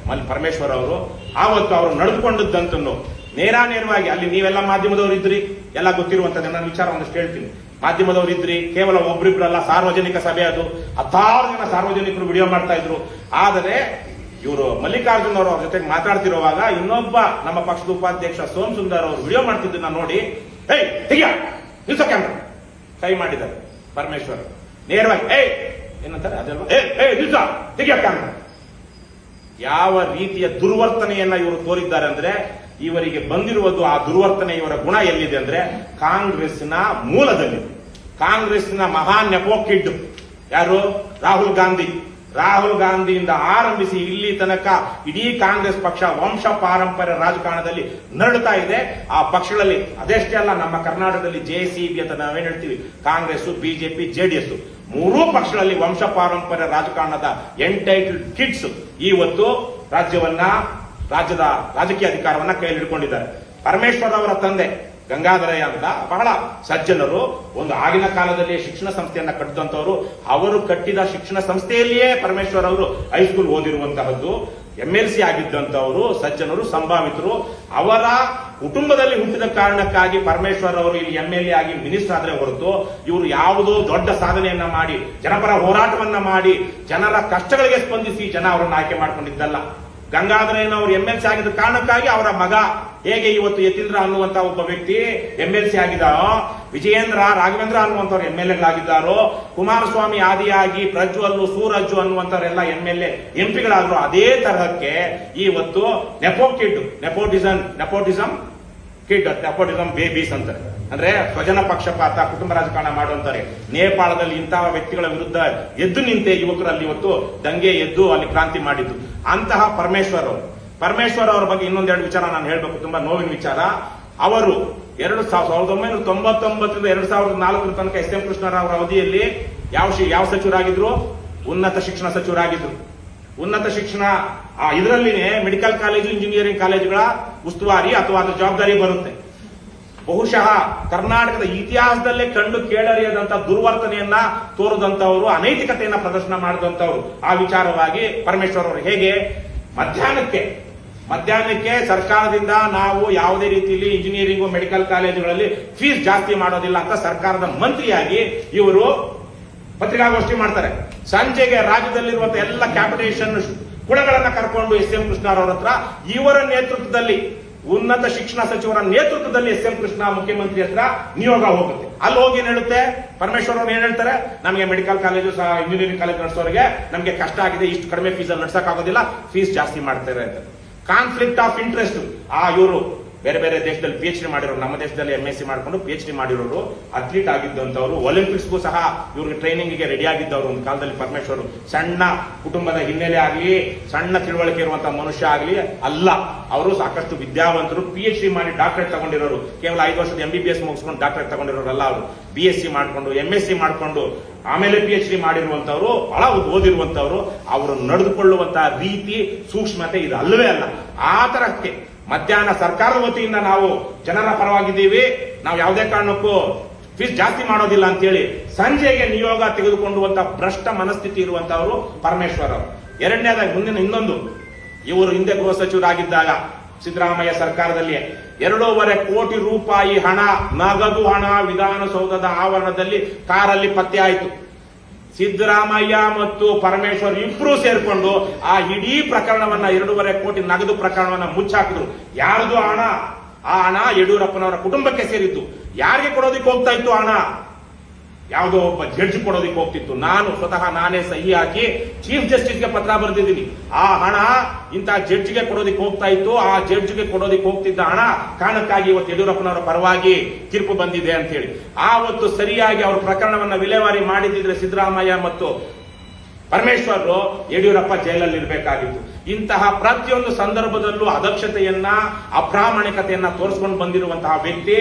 S2: ಪರಮೇಶ್ವರ್ ಅವರು ಆವತ್ತು ಅವರು ನಡೆದುಕೊಂಡದ್ದನ್ನು ನೇರವಾಗಿ ಅಲ್ಲಿ ನೀವೆಲ್ಲ ಮಾಧ್ಯಮದವರು ಇದ್ರಿ, ಎಲ್ಲ ಗೊತ್ತಿರುವಂತದ್ದು. ನನ್ನ ವಿಚಾರ ಒಂದಷ್ಟು ಹೇಳ್ತೀನಿ. ಮಾಧ್ಯಮದವರು ಇದ್ರಿ, ಕೇವಲ ಒಬ್ರಿಬ್ರಲ್ಲ, ಸಾರ್ವಜನಿಕ ಸಭೆ ಅದು, 10,000 ಜನ ಸಾರ್ವಜನಿಕರು ವಿಡಿಯೋ ಮಾಡ್ತಾ ಇದ್ರು. ಆದರೆ ಇವರು ಮಲ್ಲಿಕಾರ್ಜುನ್ ಅವರು ಅವ್ರ ಜೊತೆಗೆ ಮಾತಾಡ್ತಿರುವಾಗ ಇನ್ನೊಬ್ಬ ನಮ್ಮ ಪಕ್ಷದ ಉಪಾಧ್ಯಕ್ಷ ಸೋಮ್ ಸುಂದರ್ ಅವರು ವಿಡಿಯೋ ಮಾಡ್ತಿದ್ದನ್ನ ನೋಡಿ, ನಿಲ್ಸೋ ಕ್ಯಾಮ್ರಾ ಕೈ ಮಾಡಿದ್ದಾರೆ ಪರಮೇಶ್ವರ್. ನೇರವಾಗಿ ಏನಂತಾರೆ ಅದಲ್ವಾ, ತೆಗಿಯ ಕ್ಯಾಮ್ರಾ. ಯಾವ ರೀತಿಯ ದುರ್ವರ್ತನೆಯನ್ನ ಇವರು ತೋರಿದ್ದಾರೆ ಅಂದ್ರೆ, ಇವರಿಗೆ ಬಂದಿರುವುದು ಆ ದುರ್ವರ್ತನೆ, ಇವರ ಗುಣ ಎಲ್ಲಿದೆ ಅಂದ್ರೆ ಕಾಂಗ್ರೆಸ್ನ ಮೂಲದಲ್ಲಿ. ಕಾಂಗ್ರೆಸ್ನ ಮಹಾನ್ ನೆಪೋ ಕಿಡ್ ಯಾರು? ರಾಹುಲ್ ಗಾಂಧಿಯಿಂದ ಆರಂಭಿಸಿ ಇಲ್ಲಿ ತನಕ ಇಡೀ ಕಾಂಗ್ರೆಸ್ ಪಕ್ಷ ವಂಶ ಪಾರಂಪರ್ಯ ರಾಜಕಾರಣದಲ್ಲಿ ನರಳುತ್ತಾ ಇದೆ. ಆ ಪಕ್ಷಗಳಲ್ಲಿ ಅದೆಷ್ಟೇ ಅಲ್ಲ, ನಮ್ಮ ಕರ್ನಾಟಕದಲ್ಲಿ JCB ಅಂತ ನಾವೇನ್ ಹೇಳ್ತೀವಿ, ಕಾಂಗ್ರೆಸ್, ಬಿಜೆಪಿ, JDS, 3 ಪಕ್ಷಗಳಲ್ಲಿ ವಂಶ ಪಾರಂಪರ್ಯ ರಾಜಕಾರಣದ ಎಂಟೈಟಲ್ಡ್ ಕಿಡ್ಸ್ ಇವತ್ತು ರಾಜ್ಯದ ರಾಜಕೀಯ ಅಧಿಕಾರವನ್ನ ಕೈಯಲ್ಲಿ ಹಿಡ್ಕೊಂಡಿದ್ದಾರೆ. ಪರಮೇಶ್ವರ್ ಅವರ ತಂದೆ ಗಂಗಾಧರಯ್ಯ ಅಂತ ಬಹಳ ಸಜ್ಜನರು, ಒಂದು ಆಗಿನ ಕಾಲದಲ್ಲಿ ಶಿಕ್ಷಣ ಸಂಸ್ಥೆಯನ್ನ ಕಟ್ಟಿದಂತವರು. ಅವರು ಕಟ್ಟಿದ ಶಿಕ್ಷಣ ಸಂಸ್ಥೆಯಲ್ಲಿಯೇ ಪರಮೇಶ್ವರ್ ಅವರು ಹೈಸ್ಕೂಲ್ ಓದಿರುವಂತಹದ್ದು, MLC ಆಗಿದ್ದಂತವರು, ಸಜ್ಜನರು, ಸಂಭಾವಿತರು. ಅವರ ಕುಟುಂಬದಲ್ಲಿ ಹುಟ್ಟಿದ ಕಾರಣಕ್ಕಾಗಿ ಪರಮೇಶ್ವರ್ ಅವರು ಇಲ್ಲಿ MLA ಆಗಿ ಮಿನಿಸ್ಟರ್ ಆದ್ರೆ ಹೊರತು ಇವರು ಯಾವುದೋ ದೊಡ್ಡ ಸಾಧನೆಯನ್ನ ಮಾಡಿ, ಜನಪರ ಹೋರಾಟವನ್ನ ಮಾಡಿ, ಜನರ ಕಷ್ಟಗಳಿಗೆ ಸ್ಪಂದಿಸಿ ಜನ ಅವರನ್ನು ಆಯ್ಕೆ ಮಾಡ್ಕೊಂಡಿದ್ದಲ್ಲ. ಗಂಗಾಧರಯ್ಯನವರು MLC ಆಗಿದ್ದ ಕಾರಣಕ್ಕಾಗಿ ಅವರ ಮಗ ಹೇಗೆ ಇವತ್ತು ಯತೀಂದ್ರ ಅನ್ನುವಂತ ಒಬ್ಬ ವ್ಯಕ್ತಿ MLC ಆಗಿದ್ದಾರೋ, Vijayendra, Raghavendra ಅನ್ನುವಂಥವ್ರು MLAಗಳಾಗಿದ್ದಾರೋ, Kumaraswamy ಆದಿಯಾಗಿ Prajwal, Suraj ಅನ್ನುವಂಥವರೆಲ್ಲ MLA MP ಗಳಾದ್ರು, ಅದೇ ತರಹಕ್ಕೆ ಇವತ್ತು ನೆಪೋಟಿಸಂ ಬೇಬೀಸ್ ಅಂತಾರೆ. ಅಂದ್ರೆ ಸ್ವಜನ ಪಕ್ಷಪಾತ, ಕುಟುಂಬ ರಾಜಕಾರಣ ಮಾಡುವಂತಾರೆ. ನೇಪಾಳದಲ್ಲಿ ಇಂತಹ ವ್ಯಕ್ತಿಗಳ ವಿರುದ್ಧ ಎದ್ದು ನಿಂತೆ ಯುವಕರಲ್ಲಿ ಇವತ್ತು ದಂಗೆ ಎದ್ದು ಅಲ್ಲಿ ಕ್ರಾಂತಿ ಮಾಡಿದ್ದು ಅಂತಹ ಪರಮೇಶ್ವರ್ ಅವರ ಬಗ್ಗೆ ಇನ್ನೊಂದೆರಡು ವಿಚಾರ ನಾನು ಹೇಳ್ಬೇಕು, ತುಂಬಾ ನೋವಿನ ವಿಚಾರ. ಅವರು 1999ರಿಂದ 2004 ತನಕ SM ಕೃಷ್ಣರಾವ್ ಅವರ ಅವಧಿಯಲ್ಲಿ ಯಾವ ಸಚಿವರಾಗಿದ್ರು? ಉನ್ನತ ಶಿಕ್ಷಣ ಸಚಿವರಾಗಿದ್ರು. ಉನ್ನತ ಶಿಕ್ಷಣ ಇದರಲ್ಲಿನೇ ಮೆಡಿಕಲ್ ಕಾಲೇಜು, ಇಂಜಿನಿಯರಿಂಗ್ ಕಾಲೇಜುಗಳ ಉಸ್ತುವಾರಿ ಅಥವಾ ಅದರ ಜವಾಬ್ದಾರಿ ಬರುತ್ತೆ. ಬಹುಶಃ ಕರ್ನಾಟಕದ ಇತಿಹಾಸದಲ್ಲೇ ಕಂಡು ಕೇಳರಿಯದಂತ ದುರ್ವರ್ತನೆಯನ್ನ ತೋರದಂತವರು, ಅನೈತಿಕತೆಯನ್ನ ಪ್ರದರ್ಶನ ಮಾಡಿದಂತವರು. ಆ ವಿಚಾರವಾಗಿ ಪರಮೇಶ್ವರ್ ಅವರು ಹೇಗೆ ಮಧ್ಯಾಹ್ನಕ್ಕೆ ಸರ್ಕಾರದಿಂದ ನಾವು ಯಾವುದೇ ರೀತಿಯಲ್ಲಿ ಇಂಜಿನಿಯರಿಂಗ್ ಮೆಡಿಕಲ್ ಕಾಲೇಜುಗಳಲ್ಲಿ ಫೀಸ್ ಜಾಸ್ತಿ ಮಾಡೋದಿಲ್ಲ ಅಂತ ಸರ್ಕಾರದ ಮಂತ್ರಿಯಾಗಿ ಇವರು ಪತ್ರಿಕಾಗೋಷ್ಠಿ ಮಾಡ್ತಾರೆ. ಸಂಜೆಗೆ ರಾಜ್ಯದಲ್ಲಿರುವಂತಹ ಎಲ್ಲ ಕ್ಯಾಪಿಟೇಷನ್ ಕುಳಗಳನ್ನ ಕರ್ಕೊಂಡು SM ಕೃಷ್ಣರವರ ಹತ್ರ, ಇವರ ನೇತೃತ್ವದಲ್ಲಿ, ಉನ್ನತ ಶಿಕ್ಷಣ ಸಚಿವರ ನೇತೃತ್ವದಲ್ಲಿ SM ಕೃಷ್ಣ ಮುಖ್ಯಮಂತ್ರಿ ಹತ್ರ ನಿಯೋಗ ಹೋಗುತ್ತೆ. ಅಲ್ಲಿ ಹೋಗಿ ಏನ್ ಹೇಳುತ್ತೆ ಪರಮೇಶ್ವರ್ ಅವರು, ಏನ್ ಹೇಳ್ತಾರೆ, ನಮಗೆ ಮೆಡಿಕಲ್ ಕಾಲೇಜು, ಇಂಜಿನಿಯರಿಂಗ್ ಕಾಲೇಜ್ ನಡೆಸೋರಿಗೆ ನಮಗೆ ಕಷ್ಟ ಆಗಿದೆ, ಇಷ್ಟು ಕಡಿಮೆ ಫೀಸ್ ಅಲ್ಲಿ ನಡ್ಸಕ್ ಆಗೋದಿಲ್ಲ, ಫೀಸ್ ಜಾಸ್ತಿ ಮಾಡ್ತಾರೆ ಅಂತ. Conflict of interest. ಇವರು ಬೇರೆ ಬೇರೆ ದೇಶದಲ್ಲಿ PhD ಮಾಡಿರೋರು, ನಮ್ಮ ದೇಶದಲ್ಲಿ MSc ಮಾಡಿಕೊಂಡು PhD ಮಾಡಿರೋರು, ಅಥ್ಲೀಟ್ ಆಗಿದ್ದಂಥವ್ರು, ಒಲಿಂಪಿಕ್ಸ್ಗೂ ಸಹ ಇವ್ರಿಗೆ ಟ್ರೈನಿಂಗ್ಗೆ ರೆಡಿ ಆಗಿದ್ದವರು ಒಂದು ಕಾಲದಲ್ಲಿ. ಪರಮೇಶ್ವರ್ ಸಣ್ಣ ಕುಟುಂಬದ ಹಿನ್ನೆಲೆ ಆಗಲಿ, ಸಣ್ಣ ತಿಳುವಳಿಕೆ ಇರುವಂತಹ ಮನುಷ್ಯ ಆಗಲಿ ಅಲ್ಲ. ಅವರು ಸಾಕಷ್ಟು ವಿದ್ಯಾವಂತರು, PhD ಮಾಡಿ ಡಾಕ್ಟರೇಟ್ ತಗೊಂಡಿರೋರು. ಕೇವಲ 5 ವರ್ಷದ MBBS ಮುಗಿಸ್ಕೊಂಡು ಡಾಕ್ಟರೇಟ್ ತಗೊಂಡಿರೋರಲ್ಲ ಅವರು. BSc ಮಾಡಿಕೊಂಡು MSc ಮಾಡಿಕೊಂಡು ಆಮೇಲೆ PhD ಮಾಡಿರುವಂತವ್ರು, ಬಹಳ ಓದಿರುವಂತವ್ರು. ಅವರು ನಡೆದುಕೊಳ್ಳುವಂತಹ ರೀತಿ, ಸೂಕ್ಷ್ಮತೆ ಇದು ಅಲ್ಲವೇ ಅಲ್ಲ. ಆ ತರಕ್ಕೆ ಮಧ್ಯಾಹ್ನ ಸರ್ಕಾರದ ವತಿಯಿಂದ ನಾವು ಜನರ ಪರವಾಗಿದ್ದೀವಿ, ನಾವು ಯಾವುದೇ ಕಾರಣಕ್ಕೂ ಫೀಸ್ ಜಾಸ್ತಿ ಮಾಡೋದಿಲ್ಲ ಅಂತೇಳಿ ಸಂಜೆಗೆ ನಿಯೋಗ ತೆಗೆದುಕೊಂಡುವಂತಹ ಭ್ರಷ್ಟ ಮನಸ್ಥಿತಿ ಇರುವಂತವರು ಪರಮೇಶ್ವರ್ ಅವರು. ಎರಡನೇದಾಗಿ ಮುಂದಿನ ಇನ್ನೊಂದು, ಇವರು ಹಿಂದೆ ಗೃಹ ಸಚಿವರಾಗಿದ್ದಾಗ ಸಿದ್ದರಾಮಯ್ಯ ಸರ್ಕಾರದಲ್ಲಿ 2.5 ಕೋಟಿ ರೂಪಾಯಿ ಹಣ, ನಗದು ಹಣ ವಿಧಾನಸೌಧದ ಆವರಣದಲ್ಲಿ ಕಾರಲ್ಲಿ ಪತ್ತೆ ಆಯಿತು. ಸಿದ್ದರಾಮಯ್ಯ ಮತ್ತು ಪರಮೇಶ್ವರ್ ಇಬ್ರು ಸೇರ್ಕೊಂಡು ಆ ಇಡೀ ಪ್ರಕರಣವನ್ನ 2.5 ಕೋಟಿ ನಗದು ಪ್ರಕರಣವನ್ನ ಮುಚ್ಚಾಕಿದ್ರು. ಯಾರ್ದು ಹಣ? ಆ ಹಣ ಯಡಿಯೂರಪ್ಪನವರ ಕುಟುಂಬಕ್ಕೆ ಸೇರಿತ್ತು. ಯಾರಿಗೆ ಕೊಡೋದಿಕ್ಕೆ ಹೋಗ್ತಾ ಇತ್ತು ಹಣ? ಯಾವುದೋ ಒಬ್ಬ ಜಡ್ಜ್ ಕೊಡೋದಿಕ್ಕೆ ಹೋಗ್ತಿತ್ತು. ಸ್ವತಃ ನಾನೇ ಸಹಿ ಹಾಕಿ ಚೀಫ್ ಜಸ್ಟಿಸ್ಗೆ ಪತ್ರ ಬರೆದಿದ್ದೀನಿ. ಆ ಹಣ ಇಂತಹ ಜಡ್ಜ್ಗೆ ಕೊಡೋದಿಕ್ಕೆ ಹೋಗ್ತಾ ಇತ್ತು. ಆ ಜಡ್ಜ್ಗೆ ಕೊಡೋದಿಕ್ಕೆ ಹೋಗ್ತಿದ್ದ ಹಣ ಕಾರಣಕ್ಕಾಗಿ ಇವತ್ತು ಯಡಿಯೂರಪ್ಪನವರ ಪರವಾಗಿ ತೀರ್ಪು ಬಂದಿದೆ ಅಂತ ಹೇಳಿ. ಆವತ್ತು ಸರಿಯಾಗಿ ಅವ್ರ ಪ್ರಕರಣವನ್ನ ವಿಲೇವಾರಿ ಮಾಡಿದ್ರೆ ಸಿದ್ದರಾಮಯ್ಯ ಮತ್ತು ಪರಮೇಶ್ವರ್, ಯಡಿಯೂರಪ್ಪ ಜೈಲಲ್ಲಿ ಇರಬೇಕಾಗಿತ್ತು. ಇಂತಹ ಪ್ರತಿಯೊಂದು ಸಂದರ್ಭದಲ್ಲೂ ಅದಕ್ಷತೆಯನ್ನ, ಅಪ್ರಾಮಾಣಿಕತೆಯನ್ನ ತೋರಿಸ್ಕೊಂಡು ಬಂದಿರುವಂತಹ ವ್ಯಕ್ತಿ,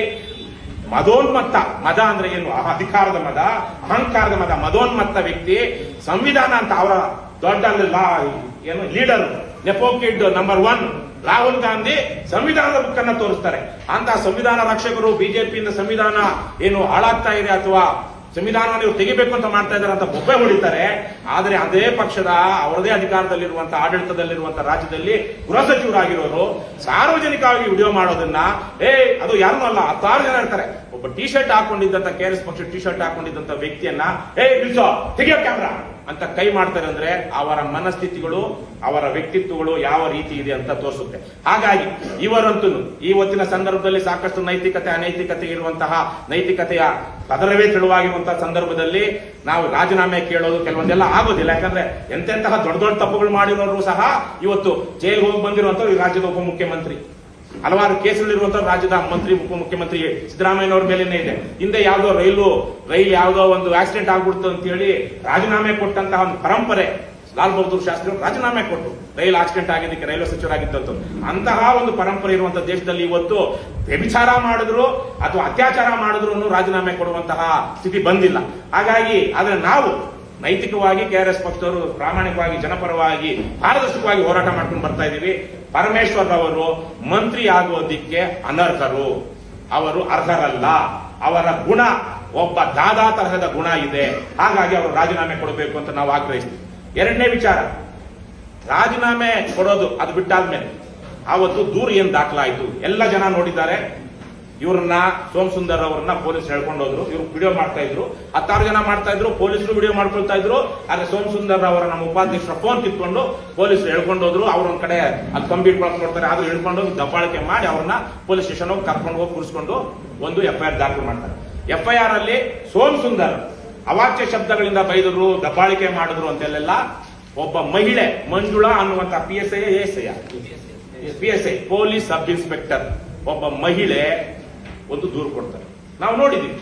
S2: ಮದೋನ್ಮತ್ತ, ಮದ ಅಂದ್ರೆ ಏನು? ಅಧಿಕಾರದ ಮದ, ಅಹಂಕಾರದ ಮದ, ಮದೋನ್ಮತ್ತ ವ್ಯಕ್ತಿ. ಸಂವಿಧಾನ ಅಂತ ಅವರ ದೊಡ್ಡ ಏನು ಲೀಡರ್, ನೆಪೋಕಿಡ್ ನಂಬರ್ 1 ರಾಹುಲ್ ಗಾಂಧಿ ಸಂವಿಧಾನದ ಬುಕ್ ಅನ್ನ ತೋರಿಸ್ತಾರೆ. ಅಂತ ಸಂವಿಧಾನ ರಕ್ಷಕರು ಬಿಜೆಪಿಯಿಂದ ಸಂವಿಧಾನ ಏನು ಹಾಳಾಗ್ತಾ ಇದೆ ಅಥವಾ ಸಂವಿಧಾನವನ್ನು ಇವರು ತೆಗಿಬೇಕು ಅಂತ ಮಾಡ್ತಾ ಇದ್ದಾರೆ ಅಂತ ಬೊಬ್ಬೆ ಹೊಡಿತಾರೆ. ಆದರೆ ಅದೇ ಪಕ್ಷದ ಅವರದೇ ಅಧಿಕಾರದಲ್ಲಿರುವಂತಹ, ಆಡಳಿತದಲ್ಲಿರುವಂತಹ ರಾಜ್ಯದಲ್ಲಿ ಗೃಹ ಸಚಿವರಾಗಿರೋರು ಸಾರ್ವಜನಿಕವಾಗಿ ವಿಡಿಯೋ ಮಾಡೋದನ್ನ, ಅದು ಯಾರನ್ನೂ ಅಲ್ಲ, 10 ಜನ ಇರ್ತಾರೆ. ಒಬ್ಬ ಟಿ ಶರ್ಟ್ ಹಾಕೊಂಡಿದ್ದಂತ KRS ಪಕ್ಷ ಟಿ ಶರ್ಟ್ ಹಾಕೊಂಡಿದ್ದಂತ ವ್ಯಕ್ತಿಯನ್ನ ನಿಲ್ಸೋ, ತೆಗಿಯೋ ಕ್ಯಾಮ್ರಾ ಅಂತ ಕೈ ಮಾಡ್ತಾರೆ. ಅಂದ್ರೆ ಅವರ ಮನಸ್ಥಿತಿಗಳು, ಅವರ ವ್ಯಕ್ತಿತ್ವಗಳು ಯಾವ ರೀತಿ ಇದೆ ಅಂತ ತೋರಿಸುತ್ತೆ. ಹಾಗಾಗಿ ಇವರಂತೂ ಇವತ್ತಿನ ಸಂದರ್ಭದಲ್ಲಿ ಸಾಕಷ್ಟು ನೈತಿಕತೆ, ಅನೈತಿಕತೆ ಇರುವಂತಹ, ನೈತಿಕತೆಯ ಪದರವೇ ತೆಳುವಾಗಿರುವಂತಹ ಸಂದರ್ಭದಲ್ಲಿ ನಾವು ರಾಜೀನಾಮೆ ಕೇಳೋದು ಕೆಲವೊಂದೆಲ್ಲ ಆಗೋದಿಲ್ಲ. ಯಾಕಂದ್ರೆ ಎಂತೆಂತಹ ದೊಡ್ಡ ದೊಡ್ಡ ತಪ್ಪುಗಳು ಮಾಡಿರೋರು ಸಹ ಇವತ್ತು ಜೈಲ್ಗೆ ಹೋಗಿ ಬಂದಿರುವಂತಹ ಈ ರಾಜ್ಯದ ಉಪಮುಖ್ಯಮಂತ್ರಿ, ಹಲವಾರು ಕೇಸುಗಳಿರುವಂತಹ ರಾಜ್ಯದ ಮಂತ್ರಿ, ಉಪಮುಖ್ಯಮಂತ್ರಿ ಸಿದ್ದರಾಮಯ್ಯನವರ ಮೇಲೇನೆ ಇದೆ. ಹಿಂದೆ ಯಾವುದೋ ರೈಲು ಯಾವುದೋ ಒಂದು ಆಕ್ಸಿಡೆಂಟ್ ಆಗ್ಬಿಡ್ತು ಅಂತ ಹೇಳಿ ರಾಜೀನಾಮೆ ಕೊಟ್ಟಂತಹ ಒಂದು ಪರಂಪರೆ, ಲಾಲ್ ಬಹದ್ದೂರ್ ಶಾಸ್ತ್ರಿ ರಾಜೀನಾಮೆ ಕೊಟ್ಟು ರೈಲು ಆಕ್ಸಿಡೆಂಟ್ ಆಗಿದ್ದಕ್ಕೆ ರೈಲ್ವೆ ಸಚಿವರಾಗಿದ್ದಂತ ಅಂತಹ ಒಂದು ಪರಂಪರೆ ಇರುವಂತಹ ದೇಶದಲ್ಲಿ ಇವತ್ತು ವ್ಯಭಿಚಾರ ಮಾಡಿದ್ರು ಅಥವಾ ಅತ್ಯಾಚಾರ ಮಾಡಿದ್ರು ರಾಜೀನಾಮೆ ಕೊಡುವಂತಹ ಸ್ಥಿತಿ ಬಂದಿಲ್ಲ. ಹಾಗಾಗಿ ಆದ್ರೆ ನಾವು ನೈತಿಕವಾಗಿ KRS ಪಕ್ಷದವರು ಪ್ರಾಮಾಣಿಕವಾಗಿ, ಜನಪರವಾಗಿ, ಪಾರದರ್ಶಕವಾಗಿ ಹೋರಾಟ ಮಾಡ್ಕೊಂಡು ಬರ್ತಾ ಇದ್ದೀವಿ. ಪರಮೇಶ್ವರ್ ಅವರು ಮಂತ್ರಿ ಆಗೋದಿಕ್ಕೆ ಅನರ್ಹರು, ಅವರು ಅರ್ಹರಲ್ಲ. ಅವರ ಗುಣ ಒಬ್ಬ ದಾದಾ ತರಹದ ಗುಣ ಇದೆ. ಹಾಗಾಗಿ ಅವರು ರಾಜೀನಾಮೆ ಕೊಡಬೇಕು ಅಂತ ನಾವು ಆಗ್ರಹಿಸ್ತೀವಿ. ಎರಡನೇ ವಿಚಾರ, ರಾಜೀನಾಮೆ ಕೊಡೋದು ಅದು ಬಿಟ್ಟಾದ್ಮೇಲೆ ಆವತ್ತು ದೂರು ಏನ್ ದಾಖಲಾಯಿತು ಎಲ್ಲ ಜನ ನೋಡಿದ್ದಾರೆ. ಇವ್ರನ್ನ ಸೋಮಸುಂದರ್ ಅವರನ್ನ ಪೊಲೀಸ್ ಹೇಳ್ಕೊಂಡು ಹೋದ್ರು. ಇವ್ರು ವಿಡಿಯೋ ಮಾಡ್ತಾ ಇದ್ರು, 16 ಜನ ಮಾಡ್ತಾ ಇದ್ರು, ಪೊಲೀಸರು ವಿಡಿಯೋ ಮಾಡ್ಕೊಳ್ತಾ ಇದ್ರು. ಆದ್ರೆ ಸೋಮಸುಂದರ್ ಅವರ ನಮ್ಮ ಉಪಾಧ್ಯಕ್ಷರ ಫೋನ್ ಕಿತ್ಕೊಂಡು ಪೊಲೀಸರು ಹೇಳ್ಕೊಂಡು ಹೋದ್ರು. ಅವ್ರೊಂದ್ ಕಡೆ ಅಲ್ಲಿ ಕಂಬಿ ಇಟ್ಕೊಂಡು ನೋಡ್ತಾರೆ, ಆದ್ರೂ ಹೇಳ್ಕೊಂಡು ಹೋಗಿ ದಬ್ಬಾಳಿಕೆ ಮಾಡಿ ಅವ್ರನ್ನ ಪೊಲೀಸ್ ಸ್ಟೇಷನ್ ಹೋಗಿ ಕರ್ಕೊಂಡು ಹೋಗಿ ಕೂರಿಸ್ಕೊಂಡು ಒಂದು FIR ದಾಖಲು ಮಾಡ್ತಾರೆ. FIR ಅಲ್ಲಿ ಸೋಮಸುಂದರ್ ಅವಾಚ್ಯ ಶಬ್ದಗಳಿಂದ ಬೈದರು, ದಬ್ಬಾಳಿಕೆ ಮಾಡಿದ್ರು ಅಂತೆಲ್ಲ ಒಬ್ಬ ಮಹಿಳೆ ಮಂಜುಳಾ ಅನ್ನುವಂತ PSI ಪೊಲೀಸ್ ಸಬ್ ಇನ್ಸ್ಪೆಕ್ಟರ್ ಒಬ್ಬ ಮಹಿಳೆ ಒಂದು ದೂರು ಕೊಡ್ತಾರೆ. ನಾವು ನೋಡಿದ್ದೀವಿ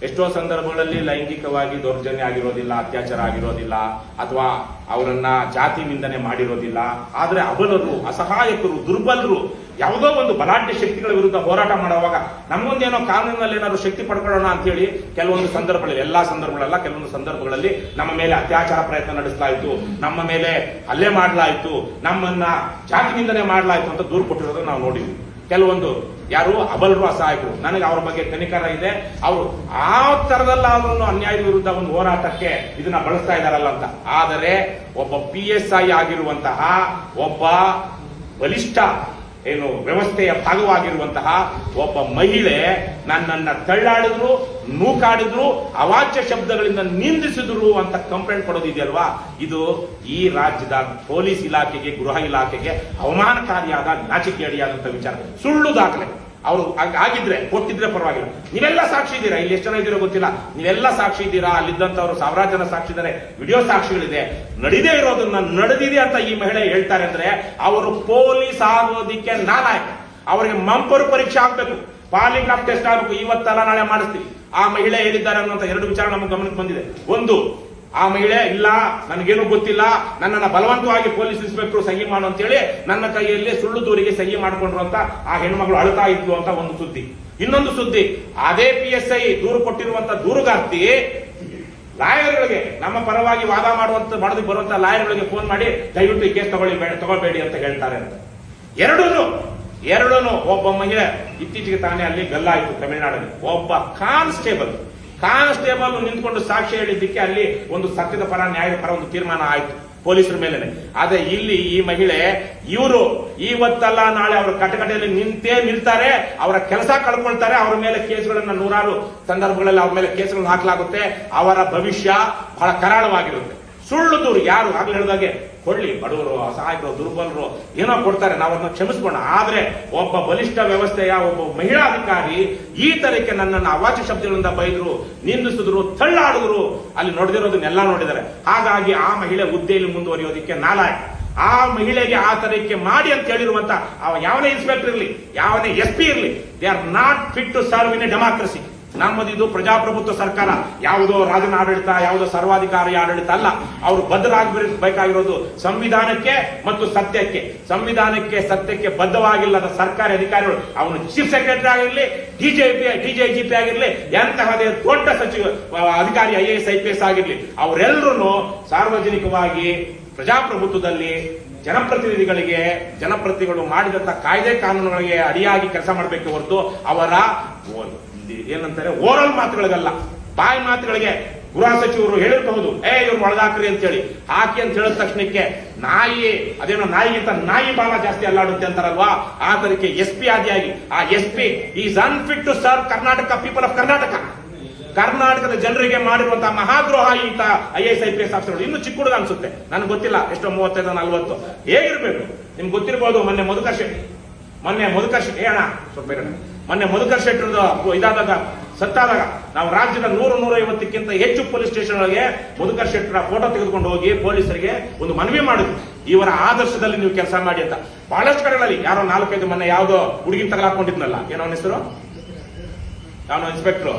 S2: ಎಷ್ಟೋ ಸಂದರ್ಭಗಳಲ್ಲಿ ಲೈಂಗಿಕವಾಗಿ ದೌರ್ಜನ್ಯ ಆಗಿರೋದಿಲ್ಲ, ಅತ್ಯಾಚಾರ ಆಗಿರೋದಿಲ್ಲ, ಅಥವಾ ಅವರನ್ನ ಜಾತಿ ನಿಂದನೆ ಮಾಡಿರೋದಿಲ್ಲ. ಆದ್ರೆ ಅಬಲರು, ಅಸಹಾಯಕರು, ದುರ್ಬಲರು ಯಾವುದೋ ಒಂದು ಬಲಾಢ್ಯ ಶಕ್ತಿಗಳ ವಿರುದ್ಧ ಹೋರಾಟ ಮಾಡುವಾಗ ನಮಗೊಂದೇನೋ ಕಾನೂನಿನಲ್ಲಿ ಏನಾದ್ರು ಶಕ್ತಿ ಪಡ್ಕೊಳ್ಳೋಣ ಅಂತ ಹೇಳಿ ಕೆಲವೊಂದು ಸಂದರ್ಭಗಳಲ್ಲಿ, ಎಲ್ಲಾ ಸಂದರ್ಭಗಳಲ್ಲ, ಕೆಲವೊಂದು ಸಂದರ್ಭಗಳಲ್ಲಿ ನಮ್ಮ ಮೇಲೆ ಅತ್ಯಾಚಾರ ಪ್ರಯತ್ನ ನಡೆಸಲಾಯಿತು, ನಮ್ಮ ಮೇಲೆ ಹಲ್ಲೆ ಮಾಡಲಾಯಿತು, ನಮ್ಮನ್ನ ಜಾತಿ ನಿಂದನೆ ಮಾಡಲಾಯಿತು ಅಂತ ದೂರು ಕೊಟ್ಟಿರೋದನ್ನ ನಾವು ನೋಡಿದ್ವಿ. ಕೆಲವೊಂದು ಯಾರು ಅಬಲರು, ಅಸಹಾಯಕರು, ನನಗೆ ಅವರ ಬಗ್ಗೆ ಕನಿಕರ ಇದೆ, ಅವರು ಆ ತರದಲ್ಲಾದ್ರೂ ಅನ್ಯಾಯದ ವಿರುದ್ಧ ಒಂದು ಹೋರಾಟಕ್ಕೆ ಇದನ್ನ ಬಳಸ್ತಾ ಇದಾರಲ್ಲ ಅಂತ. ಆದರೆ ಒಬ್ಬ PSI ಆಗಿರುವಂತಹ ಒಬ್ಬ ಬಲಿಷ್ಠ ಏನು ವ್ಯವಸ್ಥೆಯ ಭಾಗವಾಗಿರುವಂತಹ ಒಬ್ಬ ಮಹಿಳೆ ನನ್ನನ್ನ ತಳ್ಳಾಡಿದ್ರು, ನೂಕಾಡಿದ್ರು, ಅವಾಚ್ಯ ಶಬ್ದಗಳಿಂದ ನಿಂದಿಸಿದ್ರು ಅಂತ ಕಂಪ್ಲೇಂಟ್ ಕೊಡೋದಿದೆಯಲ್ವಾ, ಇದು ಈ ರಾಜ್ಯದ ಪೊಲೀಸ್ ಇಲಾಖೆಗೆ, ಗೃಹ ಇಲಾಖೆಗೆ ಅವಮಾನಕಾರಿಯಾದ, ನಾಚಿಕೆಯಡಿಯಾದಂತಹ ವಿಚಾರ. ಸುಳ್ಳು ದಾಖಲೆ ಅವರು ಆಗಿದ್ರೆ ಕೊಟ್ಟಿದ್ರೆ ಪರವಾಗಿಲ್ಲ. ನೀವೆಲ್ಲ ಸಾಕ್ಷಿ ಇದ್ದೀರಾ, ಇಲ್ಲಿ ಎಷ್ಟು ಜನ ಇದ್ದೀರೋ ಗೊತ್ತಿಲ್ಲ, ನೀವೆಲ್ಲ ಸಾಕ್ಷಿ ಇದ್ದೀರಾ. ಅಲ್ಲಿದ್ದಂಥವ್ರು ಸಾವಿರಾರು ಜನ ಸಾಕ್ಷಿ ಇದ್ದಾರೆ, ವಿಡಿಯೋ ಸಾಕ್ಷಿಗಳಿದೆ. ನಡೆದೇ ಇರೋದನ್ನ ನಡೆದಿದೆ ಅಂತ ಈ ಮಹಿಳೆ ಹೇಳ್ತಾರೆ ಅಂದ್ರೆ ಅವರು ಪೊಲೀಸ್ ಆಗೋದಿಕ್ಕೆ ನಾಲಾಯಕ. ಅವರಿಗೆ ಮಂಪರು ಪರೀಕ್ಷೆ ಆಗ್ಬೇಕು, ಪಾಲಿಗ್ರಾಫ್ ಟೆಸ್ಟ್ ಆಗ್ಬೇಕು. ಇವತ್ತಲ್ಲ ನಾಳೆ ಮಾಡಿಸ್ತೀವಿ. ಆ ಮಹಿಳೆ ಹೇಳಿದ್ದಾರೆ ಅನ್ನುವಂಥ 2 ವಿಚಾರ ನಮಗೆ ಗಮನಕ್ಕೆ ಬಂದಿದೆ. ಒಂದು, ಆ ಮಹಿಳೆ ಇಲ್ಲ ನನಗೇನು ಗೊತ್ತಿಲ್ಲ, ನನ್ನನ್ನು ಬಲವಂತವಾಗಿ ಪೊಲೀಸ್ ಇನ್ಸ್ಪೆಕ್ಟರ್ ಸಹಿ ಮಾಡು ಅಂತೇಳಿ ನನ್ನ ಕೈಯಲ್ಲಿ ಸುಳ್ಳು ದೂರಿಗೆ ಸಹಿ ಮಾಡಿಕೊಂಡ್ರು ಅಂತ ಆ ಹೆಣ್ಮಗಳು ಅಳ್ತಾ ಇದ್ಲು ಅಂತ ಒಂದು ಸುದ್ದಿ. ಇನ್ನೊಂದು ಸುದ್ದಿ, ಅದೇ PSI ದೂರು ಕೊಟ್ಟಿರುವಂತ ದೂರುಗಾರ್ತಿ ಲಾಯರ್ಗಳಿಗೆ, ನಮ್ಮ ಪರವಾಗಿ ವಾದ ಮಾಡೋದಕ್ಕೆ ಬರುವಂತ ಲಾಯರ್ಗಳಿಗೆ ಫೋನ್ ಮಾಡಿ ದಯವಿಟ್ಟು ಈ ಕೇಸ್ ತಗೊಳ್ಬೇಡಿ ಅಂತ ಹೇಳ್ತಾರೆ ಅಂತ. ಎರಡೂ ಒಬ್ಬ ಮಹಿಳೆ ಇತ್ತೀಚೆಗೆ ತಾನೇ ಅಲ್ಲಿ ಗಲ್ಲಾಯಿತು ತಮಿಳುನಾಡಲ್ಲಿ. ಒಬ್ಬ ಕಾನ್ಸ್ಟೇಬಲ್ ನಿಂತ್ಕೊಂಡು ಸಾಕ್ಷಿ ಹೇಳಿದ್ದಕ್ಕೆ ಅಲ್ಲಿ ಒಂದು ಸತ್ಯದ ಪರ ನ್ಯಾಯದ ಪರ ಒಂದು ತೀರ್ಮಾನ ಆಯ್ತು ಪೊಲೀಸರ ಮೇಲೆ. ಆದ್ರೆ ಇಲ್ಲಿ ಈ ಮಹಿಳೆ ಇವರು ಇವತ್ತಲ್ಲ ನಾಳೆ ಅವರ ಕಟಕಟೆಯಲ್ಲಿ ನಿಲ್ತಾರೆ, ಅವರ ಕೆಲಸ ಕಳ್ಕೊಳ್ತಾರೆ, ಅವರ ಮೇಲೆ ಕೇಸ್ಗಳನ್ನ ನೂರಾರು ಸಂದರ್ಭಗಳಲ್ಲಿ ಅವ್ರ ಮೇಲೆ ಕೇಸ್ಗಳನ್ನು ಹಾಕಲಾಗುತ್ತೆ. ಅವರ ಭವಿಷ್ಯ ಬಹಳ ಕರಾಳವಾಗಿರುತ್ತೆ. ಸುಳ್ಳು ದೂರು ಯಾರು ಆಗ್ಲೇ ಹೇಳಿದಾಗೆ ಕೊಳ್ಳಿ, ಬಡವರು, ಅಸಹಾಯಕರು, ದುರ್ಬಲರು ಏನೋ ಕೊಡ್ತಾರೆ, ನಾವು ಅದನ್ನ ಕ್ಷಮಿಸ್ಬೋಣ. ಆದ್ರೆ ಒಬ್ಬ ಬಲಿಷ್ಠ ವ್ಯವಸ್ಥೆಯ ಒಬ್ಬ ಮಹಿಳಾ ಅಧಿಕಾರಿ ಈ ತರಕ್ಕೆ ನನ್ನನ್ನು ಅವಾಚ್ಯ ಶಬ್ದಗಳಿಂದ ಬೈದ್ರು, ನಿಂದಿಸಿದ್ರು, ತಳ್ಳಾಡಿದ್ರು, ಅಲ್ಲಿ ನೋಡಿದಿರೋದನ್ನೆಲ್ಲ ನೋಡಿದ್ದಾರೆ. ಹಾಗಾಗಿ ಆ ಮಹಿಳೆ ಹುದ್ದೆಯಲ್ಲಿ ಮುಂದುವರಿಯೋದಕ್ಕೆ ನಾಲಾಯಕ. ಆ ಮಹಿಳೆಗೆ ಆ ತರಕ್ಕೆ ಮಾಡಿ ಅಂತ ಹೇಳಿರುವಂತ ಯಾವನೇ ಇನ್ಸ್ಪೆಕ್ಟರ್ ಇರಲಿ, ಯಾವನೇ SP ಇರಲಿ, they are not fit to serve in a democracy. ನಮ್ಮದಿದು ಪ್ರಜಾಪ್ರಭುತ್ವ ಸರ್ಕಾರ, ಯಾವುದೋ ರಾಜನ ಆಡಳಿತ, ಯಾವುದೋ ಸರ್ವಾಧಿಕಾರಿ ಆಡಳಿತ ಅಲ್ಲ. ಅವರು ಬದ್ಧರಾಗಬೇಕಾಗಿರೋದು ಸಂವಿಧಾನಕ್ಕೆ ಮತ್ತು ಸತ್ಯಕ್ಕೆ. ಸಂವಿಧಾನಕ್ಕೆ ಸತ್ಯಕ್ಕೆ ಬದ್ಧವಾಗಿಲ್ಲದ ಸರ್ಕಾರಿ ಅಧಿಕಾರಿಗಳು, ಅವನು ಚೀಫ್ ಸೆಕ್ರೆಟರಿ ಆಗಿರಲಿ, DGP ಆಗಿರಲಿ, ಎಂತಹದೇ ದೊಡ್ಡ ಅಧಿಕಾರಿ IAS IPS ಆಗಿರಲಿ, ಅವರೆಲ್ಲರೂ ಸಾರ್ವಜನಿಕವಾಗಿ ಪ್ರಜಾಪ್ರಭುತ್ವದಲ್ಲಿ ಜನಪ್ರತಿನಿಧಿಗಳು ಮಾಡಿದಂತ ಕಾಯ್ದೆ ಕಾನೂನುಗಳಿಗೆ ಅಡಿಯಾಗಿ ಕೆಲಸ ಮಾಡಬೇಕು ಹೊರತು ಅವರ ಏನಂತಾರೆ ಓರಲ್ ಮಾತುಗಳಿಗಲ್ಲ, ಬಾಯಿ ಮಾತುಗಳಿಗೆ. ಗೃಹ ಸಚಿವರು ಹೇಳಿರಬಹುದು, ಇವ್ರು ಒಳಗಾಕ್ರಿ ಅಂತ ಹೇಳಿ, ಹಾಕಿ ಅಂತ ಹೇಳಿದ ತಕ್ಷಣಕ್ಕೆ ನಾಯಿಗಿಂತ ನಾಯಿ ಬಾಲ ಜಾಸ್ತಿ ಅಲ್ಲಾಡುತ್ತೆ ಅಂತಾರಲ್ವಾ, ಆ ತರಕ್ಕೆ SP ಆದಿಯಾಗಿ ಆ SP is unfit to serve Karnataka people of ಕರ್ನಾಟಕದ ಜನರಿಗೆ ಮಾಡಿರುವಂತಹ ಮಹಾದ್ರೋಹ ಈತ IAS IPS ಆಫೀಸರ್ಗಳು. ಇನ್ನು ಚಿಕ್ಕ ಹುಡುಗ ಅನ್ಸುತ್ತೆ, ನನಗೆ ಗೊತ್ತಿಲ್ಲ ಎಷ್ಟೋ 35-40 ಹೇಗಿರ್ಬೇಕು. ನಿಮ್ಗೆ ಗೊತ್ತಿರಬಹುದು, ಮೊನ್ನೆ ಮಧುಕರ್ ಶೆಟ್ಟರ್ದು ಇದಾದಾಗ ಸತ್ತಾದಾಗ ನಾವು ರಾಜ್ಯದ 100-150ಕ್ಕಿಂತ ಹೆಚ್ಚು ಪೊಲೀಸ್ ಸ್ಟೇಷನ್ಗಳಿಗೆ ಮಧುಕರ್ ಶೆಟ್ಟರ ಫೋಟೋ ತೆಗೆದುಕೊಂಡು ಹೋಗಿ ಪೊಲೀಸರಿಗೆ ಒಂದು ಮನವಿ ಮಾಡಿದ್ವಿ, ಇವರ ಆದರ್ಶದಲ್ಲಿ ನೀವು ಕೆಲಸ ಮಾಡಿ ಅಂತ. ಬಹಳಷ್ಟು ಕಡೆಗಳಲ್ಲಿ ಯಾರೋ 4-5 ಮೊನ್ನೆ ಯಾವುದೋ ಹುಡುಗಿ ತಗಲಾಕೊಂಡಿದ್ನಲ್ಲ, ಏನೋ ಅವನ ಹೆಸರು, ಯಾವನೋ ಇನ್ಸ್ಪೆಕ್ಟರ್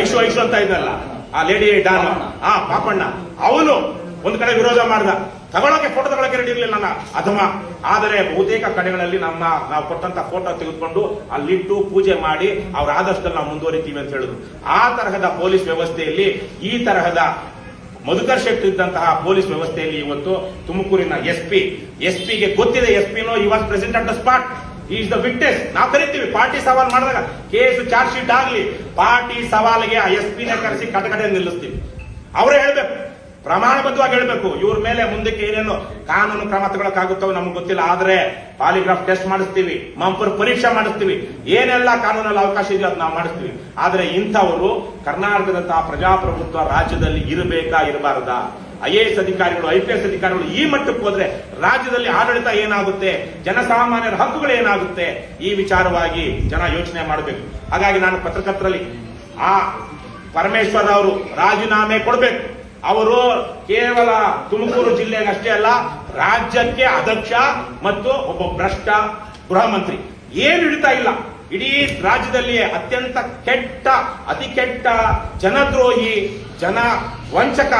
S2: ಐಶು ಅಂತ ಇದ್ನಲ್ಲ, ಆ ಲೇಡಿ ಡಾನ್, ಪಾಪಣ್ಣ, ಅವನು ಒಂದು ಕಡೆ ವಿರೋಧ ಮಾಡಿದ, ಫೋಟೋ ತಗೊಳಕ್ಕೆ ರೆಡಿ ಇರಲಿಲ್ಲ ನನ್ನ ಅಥವಾ. ಆದರೆ ಬಹುತೇಕ ಕಡೆಗಳಲ್ಲಿ ನಾವು ಕೊಟ್ಟಂತ ಫೋಟೋ ತೆಗೆದುಕೊಂಡು ಅಲ್ಲಿಟ್ಟು ಪೂಜೆ ಮಾಡಿ ಅವರ ಆದರ್ಶದಲ್ಲಿ ನಾವು ಮುಂದುವರಿತೀವಿ ಅಂತ ಹೇಳಿದ್ರು. ಆ ತರಹದ ಪೊಲೀಸ್ ವ್ಯವಸ್ಥೆಯಲ್ಲಿ ಈ ತರಹದ ಮಧುಕರ್ ಶೆಟ್ಟಿ ಇದ್ದಂತಹ ಪೊಲೀಸ್ ವ್ಯವಸ್ಥೆಯಲ್ಲಿ ಇವತ್ತು ತುಮಕೂರಿನ ಎಸ್ಪಿಗೆ ಗೊತ್ತಿದೆ, ಎಸ್ಪಿನೋ ಈ was present at the spot, is the witness. ನಾವು ಕರಿತೀವಿ ಪಾರ್ಟಿ ಸವಾಲ್ ಮಾಡಿದಾಗ, ಕೇಸ್ ಚಾರ್ಜ್ ಶೀಟ್ ಆಗ್ಲಿ, ಪಾರ್ಟಿ ಸವಾಲಿಗೆ ಆ SP-ನೇ ಕರೆಸಿ ಕಟಕಟೆ ನಿಲ್ಲಿಸ್ತೀವಿ. ಅವರೇ ಹೇಳ್ಬೇಕು, ಪ್ರಮಾಣಬದ್ಧವಾಗಿ ಹೇಳಬೇಕು, ಇವ್ರ ಮೇಲೆ ಮುಂದಕ್ಕೆ ಏನೇನು ಕಾನೂನು ಕ್ರಮ ತಗೊಳಕ್ಕಾಗುತ್ತೋ ನಮ್ಗೆ ಗೊತ್ತಿಲ್ಲ. ಆದ್ರೆ ಪಾಲಿಗ್ರಾಫ್ ಟೆಸ್ಟ್ ಮಾಡಿಸ್ತೀವಿ, ಮಂಪರ್ ಪರೀಕ್ಷೆ ಮಾಡಿಸ್ತೀವಿ, ಏನೆಲ್ಲ ಕಾನೂನಲ್ಲಿ ಅವಕಾಶ ಇದೆಯೋ ಅದು ನಾವು ಮಾಡಿಸ್ತೀವಿ. ಆದ್ರೆ ಇಂಥವರು ಕರ್ನಾಟಕದಂತಹ ಪ್ರಜಾಪ್ರಭುತ್ವ ರಾಜ್ಯದಲ್ಲಿ ಇರಬೇಕಾ ಇರಬಾರದಾ? IAS ಅಧಿಕಾರಿಗಳು, IPS ಅಧಿಕಾರಿಗಳು ಈ ಮಟ್ಟಕ್ಕೆ ಹೋದ್ರೆ ರಾಜ್ಯದಲ್ಲಿ ಆಡಳಿತ ಏನಾಗುತ್ತೆ, ಜನಸಾಮಾನ್ಯರ ಹಕ್ಕುಗಳು ಏನಾಗುತ್ತೆ, ಈ ವಿಚಾರವಾಗಿ ಜನ ಯೋಚನೆ ಮಾಡಬೇಕು. ಹಾಗಾಗಿ ನಾನು ಪತ್ರಕರ್ತರಲ್ಲಿ ಆ ಪರಮೇಶ್ವರ್ ಅವರು ರಾಜೀನಾಮೆ ಕೊಡಬೇಕು. ಅವರು ಕೇವಲ ತುಮಕೂರು ಜಿಲ್ಲೆಗೆ ಅಷ್ಟೇ ಅಲ್ಲ, ರಾಜ್ಯಕ್ಕೆ ಅಧ್ಯಕ್ಷ ಮತ್ತು ಒಬ್ಬ ಭ್ರಷ್ಟ ಗೃಹ ಮಂತ್ರಿ. ಏನು ಹಿಡಿತಾ ಇಲ್ಲ, ಇಡೀ ರಾಜ್ಯದಲ್ಲಿ ಅತ್ಯಂತ ಅತಿ ಕೆಟ್ಟ ಜನದ್ರೋಹಿ, ಜನ ವಂಚಕ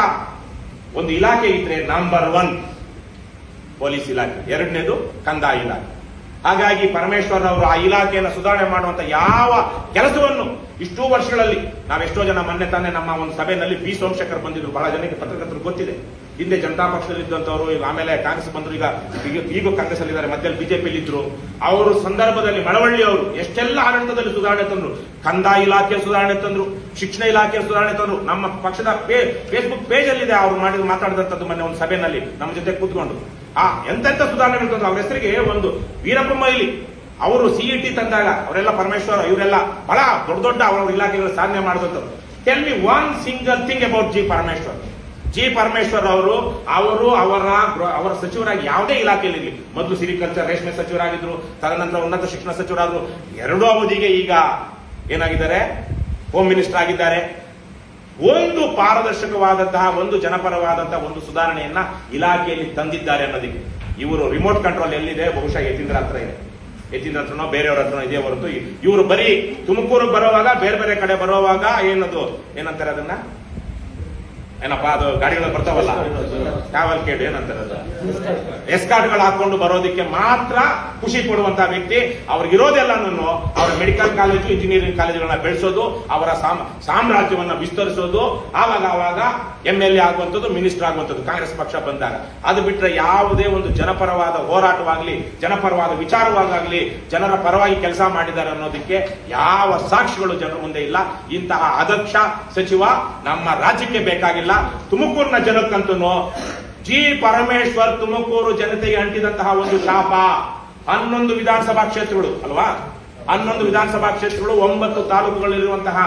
S2: ಒಂದು ಇಲಾಖೆ ಇದ್ರೆ ನಂಬರ್ 1 ಪೊಲೀಸ್ ಇಲಾಖೆ, ಎರಡನೇದು ಕಂದಾಯ ಇಲಾಖೆ. ಹಾಗಾಗಿ ಪರಮೇಶ್ವರ್ ಅವರು ಆ ಇಲಾಖೆಯನ್ನು ಸುಧಾರಣೆ ಮಾಡುವಂತ ಯಾವ ಕೆಲಸವನ್ನು ಇಷ್ಟೂ ವರ್ಷಗಳಲ್ಲಿ ನಾವೆಷ್ಟೋ ಜನ, ಮೊನ್ನೆ ತಾನೇ ನಮ್ಮ ಒಂದು ಸಭೆಯಲ್ಲಿ ಬಿ ಸೋಮಶೇಖರ್ ಬಂದಿದ್ರು, ಬಹಳ ಜನಕ್ಕೆ ಪತ್ರಕರ್ತರು ಗೊತ್ತಿದೆ. ಹಿಂದೆ ಜನತಾ ಪಕ್ಷದಲ್ಲಿ ಇದ್ದಂತವರು, ಈಗ ಆಮೇಲೆ ಕಾಂಗ್ರೆಸ್ ಬಂದ್ರು, ಈಗ ಕಾಂಗ್ರೆಸ್ ಅಲ್ಲಿ ಇದ್ದಾರೆ, ಮಧ್ಯದಲ್ಲಿ ಬಿಜೆಪಿಯಲ್ಲಿ ಇದ್ರು. ಅವರು ಸಂದರ್ಭದಲ್ಲಿ ಮಳವಳ್ಳಿ ಅವರು ಎಷ್ಟೆಲ್ಲ ಆಡಳಿತದಲ್ಲಿ ಸುಧಾರಣೆ ತಂದ್ರು, ಕಂದಾಯ ಇಲಾಖೆ ಸುಧಾರಣೆ ತಂದ್ರು, ಶಿಕ್ಷಣ ಇಲಾಖೆ ಸುಧಾರಣೆ ತಂದ್ರು. ನಮ್ಮ ಪಕ್ಷದ ಫೇಸ್ಬುಕ್ ಪೇಜ್ ಅಲ್ಲಿದೆ ಅವರು ಮಾತಾಡಿದಂತದ್ದು ಮೊನ್ನೆ ಒಂದು ಸಭೆಯಲ್ಲಿ ನಮ್ಮ ಜೊತೆ ಕೂತ್ಕೊಂಡು. ಎಂತೆಂತ ಸುಧಾರಣೆಗಳು ತಂದ್ರು. ಅವ್ರ ಹೆಸರಿಗೆ ಒಂದು ವೀರಪ್ಪ ಮೊಯ್ಲಿ ಅವರು CET ತಂದಾಗ ಅವರೆಲ್ಲ ಪರಮೇಶ್ವರ್ ಇವರೆಲ್ಲ ಬಹಳ ದೊಡ್ಡ ಅವ್ರ ಇಲಾಖೆಗಳ ಸಾಧನೆ ಮಾಡಿದಂಥವ್ರು. Tell me one single thing about G. Parameshwar. G Parameshwar ಅವರು ಅವರ ಸಚಿವರಾಗಿ ಯಾವುದೇ ಇಲಾಖೆಯಲ್ಲಿ ಇರಲಿ, ಮೊದಲು ಸಿರಿಕಲ್ಚರ್ ರೇಷ್ಮೆ ಸಚಿವರಾಗಿದ್ರು, ತದನಂತರ ಉನ್ನತ ಶಿಕ್ಷಣ ಸಚಿವರಾದ್ರು, ಎರಡೂ ಅವಧಿಗೆ ಈಗ ಏನಾಗಿದ್ದಾರೆ, ಹೋಮ್ ಮಿನಿಸ್ಟರ್ ಆಗಿದ್ದಾರೆ. ಒಂದು ಪಾರದರ್ಶಕವಾದಂತಹ, ಒಂದು ಜನಪರವಾದಂತಹ ಒಂದು ಸುಧಾರಣೆಯನ್ನ ಇಲಾಖೆಯಲ್ಲಿ ತಂದಿದ್ದಾರೆ ಅನ್ನೋದಕ್ಕೆ ಇವರು ರಿಮೋಟ್ ಕಂಟ್ರೋಲ್ ಎಲ್ಲಿದೆ, ಬಹುಶಃ ಯತೀಂದ್ರ ಹತ್ರ ಇದೆ, ಯತೀಂದ್ರ ಹತ್ರನೋ ಬೇರೆಯವ್ರ ಹತ್ರನೋ ಇದೆ ಹೊರತು ಇವರು ಬರೀ ತುಮಕೂರಿಗೆ ಬರುವಾಗ, ಬೇರೆ ಬೇರೆ ಕಡೆ ಬರುವಾಗ ಏನಂತಾರೆ ಅದನ್ನ, ಏನಪ್ಪಾ ಅದು ಗಾಡಿಗಳು ಬರ್ತಾವಲ್ಲ, ಕ್ಯಾವಲ್ಕೇಡ್ ಏನಂತಾರೆ ಅದು, ಎಸ್ಕಾರ್ಟ್ಗಳು ಹಾಕೊಂಡು ಬರೋದಕ್ಕೆ ಮಾತ್ರ ಖುಷಿ ಪಡುವಂತಹ ವ್ಯಕ್ತಿ. ಅವ್ರಿಗಿರೋದೆಲ್ಲನೂ ಅವರ ಮೆಡಿಕಲ್ ಕಾಲೇಜು, ಇಂಜಿನಿಯರಿಂಗ್ ಕಾಲೇಜುಗಳನ್ನ ಬೆಳೆಸೋದು, ಅವರ ಸಾಮ್ರಾಜ್ಯವನ್ನ ವಿಸ್ತರಿಸೋದು, ಆವಾಗ MLA ಆಗುವಂಥದ್ದು, ಮಿನಿಸ್ಟರ್ ಆಗುವಂಥದ್ದು ಕಾಂಗ್ರೆಸ್ ಪಕ್ಷ ಬಂದಾಗ. ಅದು ಬಿಟ್ಟರೆ ಯಾವುದೇ ಒಂದು ಜನಪರವಾದ ಹೋರಾಟವಾಗಲಿ, ಜನಪರವಾದ ವಿಚಾರವಾಗಲಿ, ಜನರ ಪರವಾಗಿ ಕೆಲಸ ಮಾಡಿದ್ದಾರೆ ಅನ್ನೋದಕ್ಕೆ ಯಾವ ಸಾಕ್ಷಿಗಳು ಜನರ ಮುಂದೆ ಇಲ್ಲ. ಇಂತಹ ಅದಕ್ಷ ಸಚಿವ ನಮ್ಮ ರಾಜ್ಯಕ್ಕೆ ಬೇಕಾಗಿಲ್ಲ. ತುಮಕೂರಿನ ಜನಕ್ಕಂತೂ ಜಿ ಪರಮೇಶ್ವರ್ ತುಮಕೂರು ಜನತೆಗೆ ಅಂಟಿದಂತಹ ಒಂದು ಶಾಪ. 11 ವಿಧಾನಸಭಾ ಕ್ಷೇತ್ರಗಳು ಅಲ್ವಾ, 11 ವಿಧಾನಸಭಾ ಕ್ಷೇತ್ರಗಳು, 9 ತಾಲೂಕುಗಳಿರುವಂತಹ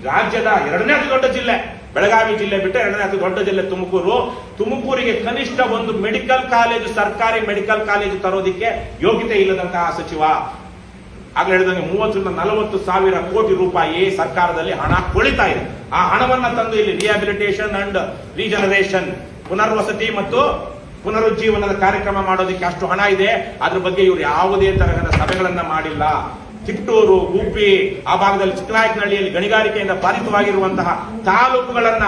S2: ರಾಜ್ಯದ 2ನೇ ಅತಿ ದೊಡ್ಡ ಜಿಲ್ಲೆ, ಬೆಳಗಾವಿ ಜಿಲ್ಲೆ ಬಿಟ್ಟರೆ 2ನೇ ಅತಿ ದೊಡ್ಡ ಜಿಲ್ಲೆ ತುಮಕೂರು. ತುಮಕೂರಿಗೆ ಕನಿಷ್ಠ ಒಂದು ಮೆಡಿಕಲ್ ಕಾಲೇಜು, ಸರ್ಕಾರಿ ಮೆಡಿಕಲ್ ಕಾಲೇಜು ತರೋದಿಕ್ಕೆ ಯೋಗ್ಯತೆ ಇಲ್ಲದಂತಹ ಸಚಿವ. ಆಗ್ಲೇ ಹೇಳಿದಂಗೆ 30-40 ಸಾವಿರ ಕೋಟಿ ರೂಪಾಯಿ ಸರ್ಕಾರದಲ್ಲಿ ಹಣ ಕೊಳಿತಾ ಇದೆ. ಆ ಹಣವನ್ನ ತಂದು ಇಲ್ಲಿ ರಿಹ್ಯಾಬಿಲಿಟೇಷನ್ ಅಂಡ್ ರೀಜನರೇಷನ್, ಪುನರ್ವಸತಿ ಮತ್ತು ಪುನರುಜ್ಜೀವನದ ಕಾರ್ಯಕ್ರಮ ಮಾಡೋದಕ್ಕೆ ಅಷ್ಟು ಹಣ ಇದೆ. ಅದ್ರ ಬಗ್ಗೆ ಇವರು ಯಾವುದೇ ತರಹದ ಸಭೆಗಳನ್ನ ಮಾಡಿಲ್ಲ. ತಿಪ್ಟೂರು, ಗುಬ್ಬಿ, ಆ ಭಾಗದಲ್ಲಿ ಚಿಕ್ಕನಾಯಕನಹಳ್ಳಿಯಲ್ಲಿ ಗಣಿಗಾರಿಕೆಯಿಂದ ಬಾಧಿತವಾಗಿರುವಂತಹ ತಾಲೂಕುಗಳನ್ನ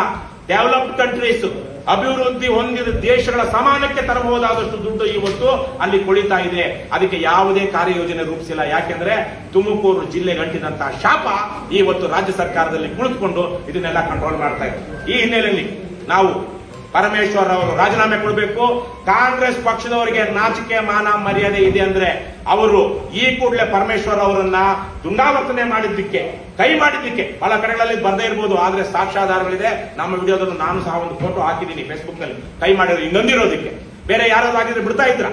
S2: ಡೆವಲಪ್ಡ್ ಕಂಟ್ರೀಸ್, ಅಭಿವೃದ್ಧಿ ಹೊಂದಿದ ದೇಶಗಳ ಸಮಾನಕ್ಕೆ ತರಬಹುದಾದಷ್ಟು ದುಡ್ಡು ಇವತ್ತು ಅಲ್ಲಿ ಕೊಳಿತಾ ಇದೆ. ಅದಕ್ಕೆ ಯಾವುದೇ ಕಾರ್ಯಯೋಜನೆ ರೂಪಿಸಿಲ್ಲ. ಯಾಕೆಂದ್ರೆ ತುಮಕೂರು ಜಿಲ್ಲೆಗೆ ಅಂಟಿದಂತಹ ಶಾಪ ಇವತ್ತು ರಾಜ್ಯ ಸರ್ಕಾರದಲ್ಲಿ ಕುಳಿತುಕೊಂಡು ಇದನ್ನೆಲ್ಲ ಕಂಟ್ರೋಲ್ ಮಾಡ್ತಾ ಇದೆ. ಈ ಹಿನ್ನೆಲೆಯಲ್ಲಿ ನಾವು ಪರಮೇಶ್ವರ್ ಅವರು ರಾಜೀನಾಮೆ ಕೊಡಬೇಕು. ಕಾಂಗ್ರೆಸ್ ಪಕ್ಷದವರಿಗೆ ನಾಚಿಕೆ, ಮಾನ, ಮರ್ಯಾದೆ ಇದೆ ಅಂದ್ರೆ ಅವರು ಈ ಕೂಡಲೇ ಪರಮೇಶ್ವರ್ ಅವರನ್ನ ದುಂಡಾವರ್ತನೆ ಮಾಡಿದ್ದಕ್ಕೆ, ಕೈ ಮಾಡಿದ್ದಕ್ಕೆ ಬಹಳ ಕಡೆಗಳಲ್ಲಿ ಬರ್ದೇ ಇರಬಹುದು, ಆದ್ರೆ ಸಾಕ್ಷ್ಯಾಧಾರಗಳಿದೆ. ನಮ್ಮ ವಿಡಿಯೋದಲ್ಲೂ ನಾನು ಸಹ ಒಂದು ಫೋಟೋ ಹಾಕಿದ್ದೀನಿ ಫೇಸ್ಬುಕ್ ನಲ್ಲಿ, ಕೈ ಮಾಡಿರೋ ಇನ್ನೊಂದಿರೋದಕ್ಕೆ. ಬೇರೆ ಯಾರಾದ್ರೂ ಆಗಿದ್ರೆ ಬಿಡ್ತಾ ಇದ್ರ,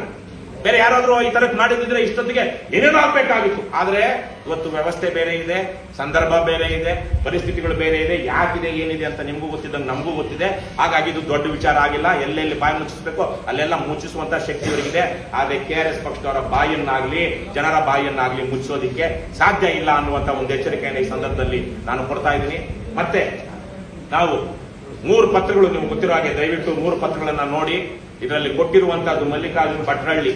S2: ಬೇರೆ ಯಾರಾದ್ರೂ ಈ ತರ ಮಾಡಿದ್ರೆ ಇಷ್ಟೊತ್ತಿಗೆ ಏನೇನೋ ಆಗ್ಬೇಕಾಗಿತ್ತು. ಆದ್ರೆ ಇವತ್ತು ವ್ಯವಸ್ಥೆ ಬೇರೆ ಇದೆ, ಸಂದರ್ಭ ಬೇರೆ ಇದೆ, ಪರಿಸ್ಥಿತಿಗಳು ಬೇರೆ ಇದೆ. ಯಾಕಿದೆ, ಏನಿದೆ ಅಂತ ನಿಮಗೂ ಗೊತ್ತಿದ್ದಂಗೆ ನಮಗೂ ಗೊತ್ತಿದೆ. ಹಾಗಾಗಿ ಇದು ದೊಡ್ಡ ವಿಚಾರ ಆಗಿಲ್ಲ. ಎಲ್ಲೆಲ್ಲಿ ಬಾಯಿ ಮುಚ್ಚಿಸ್ಬೇಕು ಅಲ್ಲೆಲ್ಲ ಮುಚ್ಚಿಸುವಂತ ಶಕ್ತಿ ಇವರಿಗಿದೆ. ಆದ್ರೆ KRS ಪಕ್ಷದವರ ಬಾಯನ್ನಾಗ್ಲಿ, ಜನರ ಬಾಯನ್ನಾಗ್ಲಿ ಮುಚ್ಚಿಸೋದಿಕ್ಕೆ ಸಾಧ್ಯ ಇಲ್ಲ ಅನ್ನುವಂತ ಒಂದು ಎಚ್ಚರಿಕೆಯನ್ನು ಈ ಸಂದರ್ಭದಲ್ಲಿ ನಾನು ಕೊಡ್ತಾ ಇದ್ದೀನಿ. ಮತ್ತೆ ನಾವು 3 ಪತ್ರಗಳು, ನಿಮ್ಗೆ ಗೊತ್ತಿರೋ ಹಾಗೆ ದಯವಿಟ್ಟು 3 ಪತ್ರಗಳನ್ನ ನೋಡಿ. ಇದರಲ್ಲಿ ಕೊಟ್ಟಿರುವಂತಹದ್ದು ಮಲ್ಲಿಕಾರ್ಜುನ್ ಭಟ್ರಳ್ಳಿ,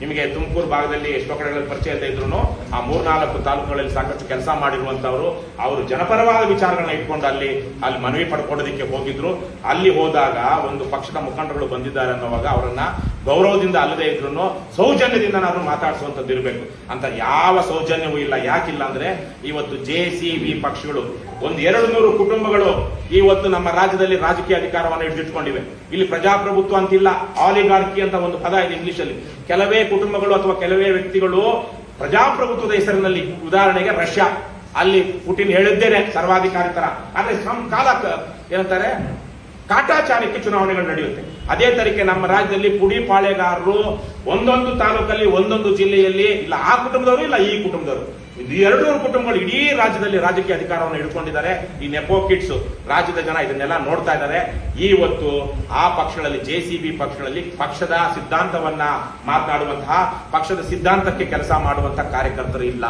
S2: ನಿಮಗೆ ತುಮಕೂರು ಭಾಗದಲ್ಲಿ ಎಷ್ಟೋ ಕಡೆಗಳಲ್ಲಿ ಪರಿಚಯ ಇಲ್ಲದೆ ಇದ್ರು ಆ 3-4 ತಾಲೂಕುಗಳಲ್ಲಿ ಸಾಕಷ್ಟು ಕೆಲಸ ಮಾಡಿರುವಂತವರು. ಅವರು ಜನಪರವಾದ ವಿಚಾರಗಳನ್ನ ಇಟ್ಕೊಂಡು ಅಲ್ಲಿ ಮನವಿ ಪಡ್ಕೊಳ್ಳೋದಕ್ಕೆ ಹೋಗಿದ್ರು. ಅಲ್ಲಿ ಹೋದಾಗ ಒಂದು ಪಕ್ಷದ ಮುಖಂಡರುಗಳು ಬಂದಿದ್ದಾರೆ ಅನ್ನೋವಾಗ ಅವರನ್ನ ಗೌರವದಿಂದ ಅಲ್ಲದೆ ಇದ್ರು ಸೌಜನ್ಯದಿಂದ ನಾನು ಮಾತಾಡಿಸುವಂತದ್ದು ಇರಬೇಕು. ಅಂತ ಯಾವ ಸೌಜನ್ಯವೂ ಇಲ್ಲ. ಯಾಕಿಲ್ಲ ಅಂದ್ರೆ ಇವತ್ತು JCV ಪಕ್ಷಗಳು 100-200 ಕುಟುಂಬಗಳು ಇವತ್ತು ನಮ್ಮ ರಾಜ್ಯದಲ್ಲಿ ರಾಜಕೀಯ ಅಧಿಕಾರವನ್ನು ಹಿಡಿದಿಟ್ಕೊಂಡಿವೆ. ಇಲ್ಲಿ ಪ್ರಜಾಪ್ರಭುತ್ವ ಅಂತಿಲ್ಲ, ಆಲಿಗಾರ್ಕಿ ಅಂತ ಒಂದು ಪದ ಇದೆ ಇಂಗ್ಲಿಷ್ ಅಲ್ಲಿ. ಕೆಲವೇ ಕುಟುಂಬಗಳು ಅಥವಾ ಕೆಲವೇ ವ್ಯಕ್ತಿಗಳು ಪ್ರಜಾಪ್ರಭುತ್ವದ ಹೆಸರಿನಲ್ಲಿ, ಉದಾಹರಣೆಗೆ ರಷ್ಯಾ, ಅಲ್ಲಿ ಪುಟಿನ್ ಹೇಳಿದ್ದೇನೆ ಸರ್ವಾಧಿಕಾರಿ ತರ. ಆದ್ರೆ ಕಾಲ ಏನಂತಾರೆ, ಕಾಟಾಚಾರಕ್ಕೆ ಚುನಾವಣೆಗಳು ನಡೆಯುತ್ತೆ. ಅದೇ ತರೀಕೆ ನಮ್ಮ ರಾಜ್ಯದಲ್ಲಿ ಪುಡಿ ಪಾಳೆಗಾರರು ಒಂದೊಂದು ತಾಲೂಕಲ್ಲಿ, ಒಂದೊಂದು ಜಿಲ್ಲೆಯಲ್ಲಿ ಇಲ್ಲ ಆ ಕುಟುಂಬದವರು, ಇಲ್ಲ ಈ ಕುಟುಂಬದವರು, 200 ಕುಟುಂಬಗಳು ಇಡೀ ರಾಜ್ಯದಲ್ಲಿ ರಾಜಕೀಯ ಅಧಿಕಾರವನ್ನು ಹಿಡ್ಕೊಂಡಿದ್ದಾರೆ. ಈ ನೆಪೋ ಕಿಡ್ಸ್ ರಾಜ್ಯದ ಜನ ಇದನ್ನೆಲ್ಲ ನೋಡ್ತಾ ಇದ್ದಾರೆ. ಇವತ್ತು ಆ ಪಕ್ಷಗಳಲ್ಲಿ, JCB ಪಕ್ಷಗಳಲ್ಲಿ ಪಕ್ಷದ ಸಿದ್ಧಾಂತವನ್ನ ಮಾತನಾಡುವಂತಹ, ಪಕ್ಷದ ಸಿದ್ಧಾಂತಕ್ಕೆ ಕೆಲಸ ಮಾಡುವಂತಹ ಕಾರ್ಯಕರ್ತರು ಇಲ್ಲ.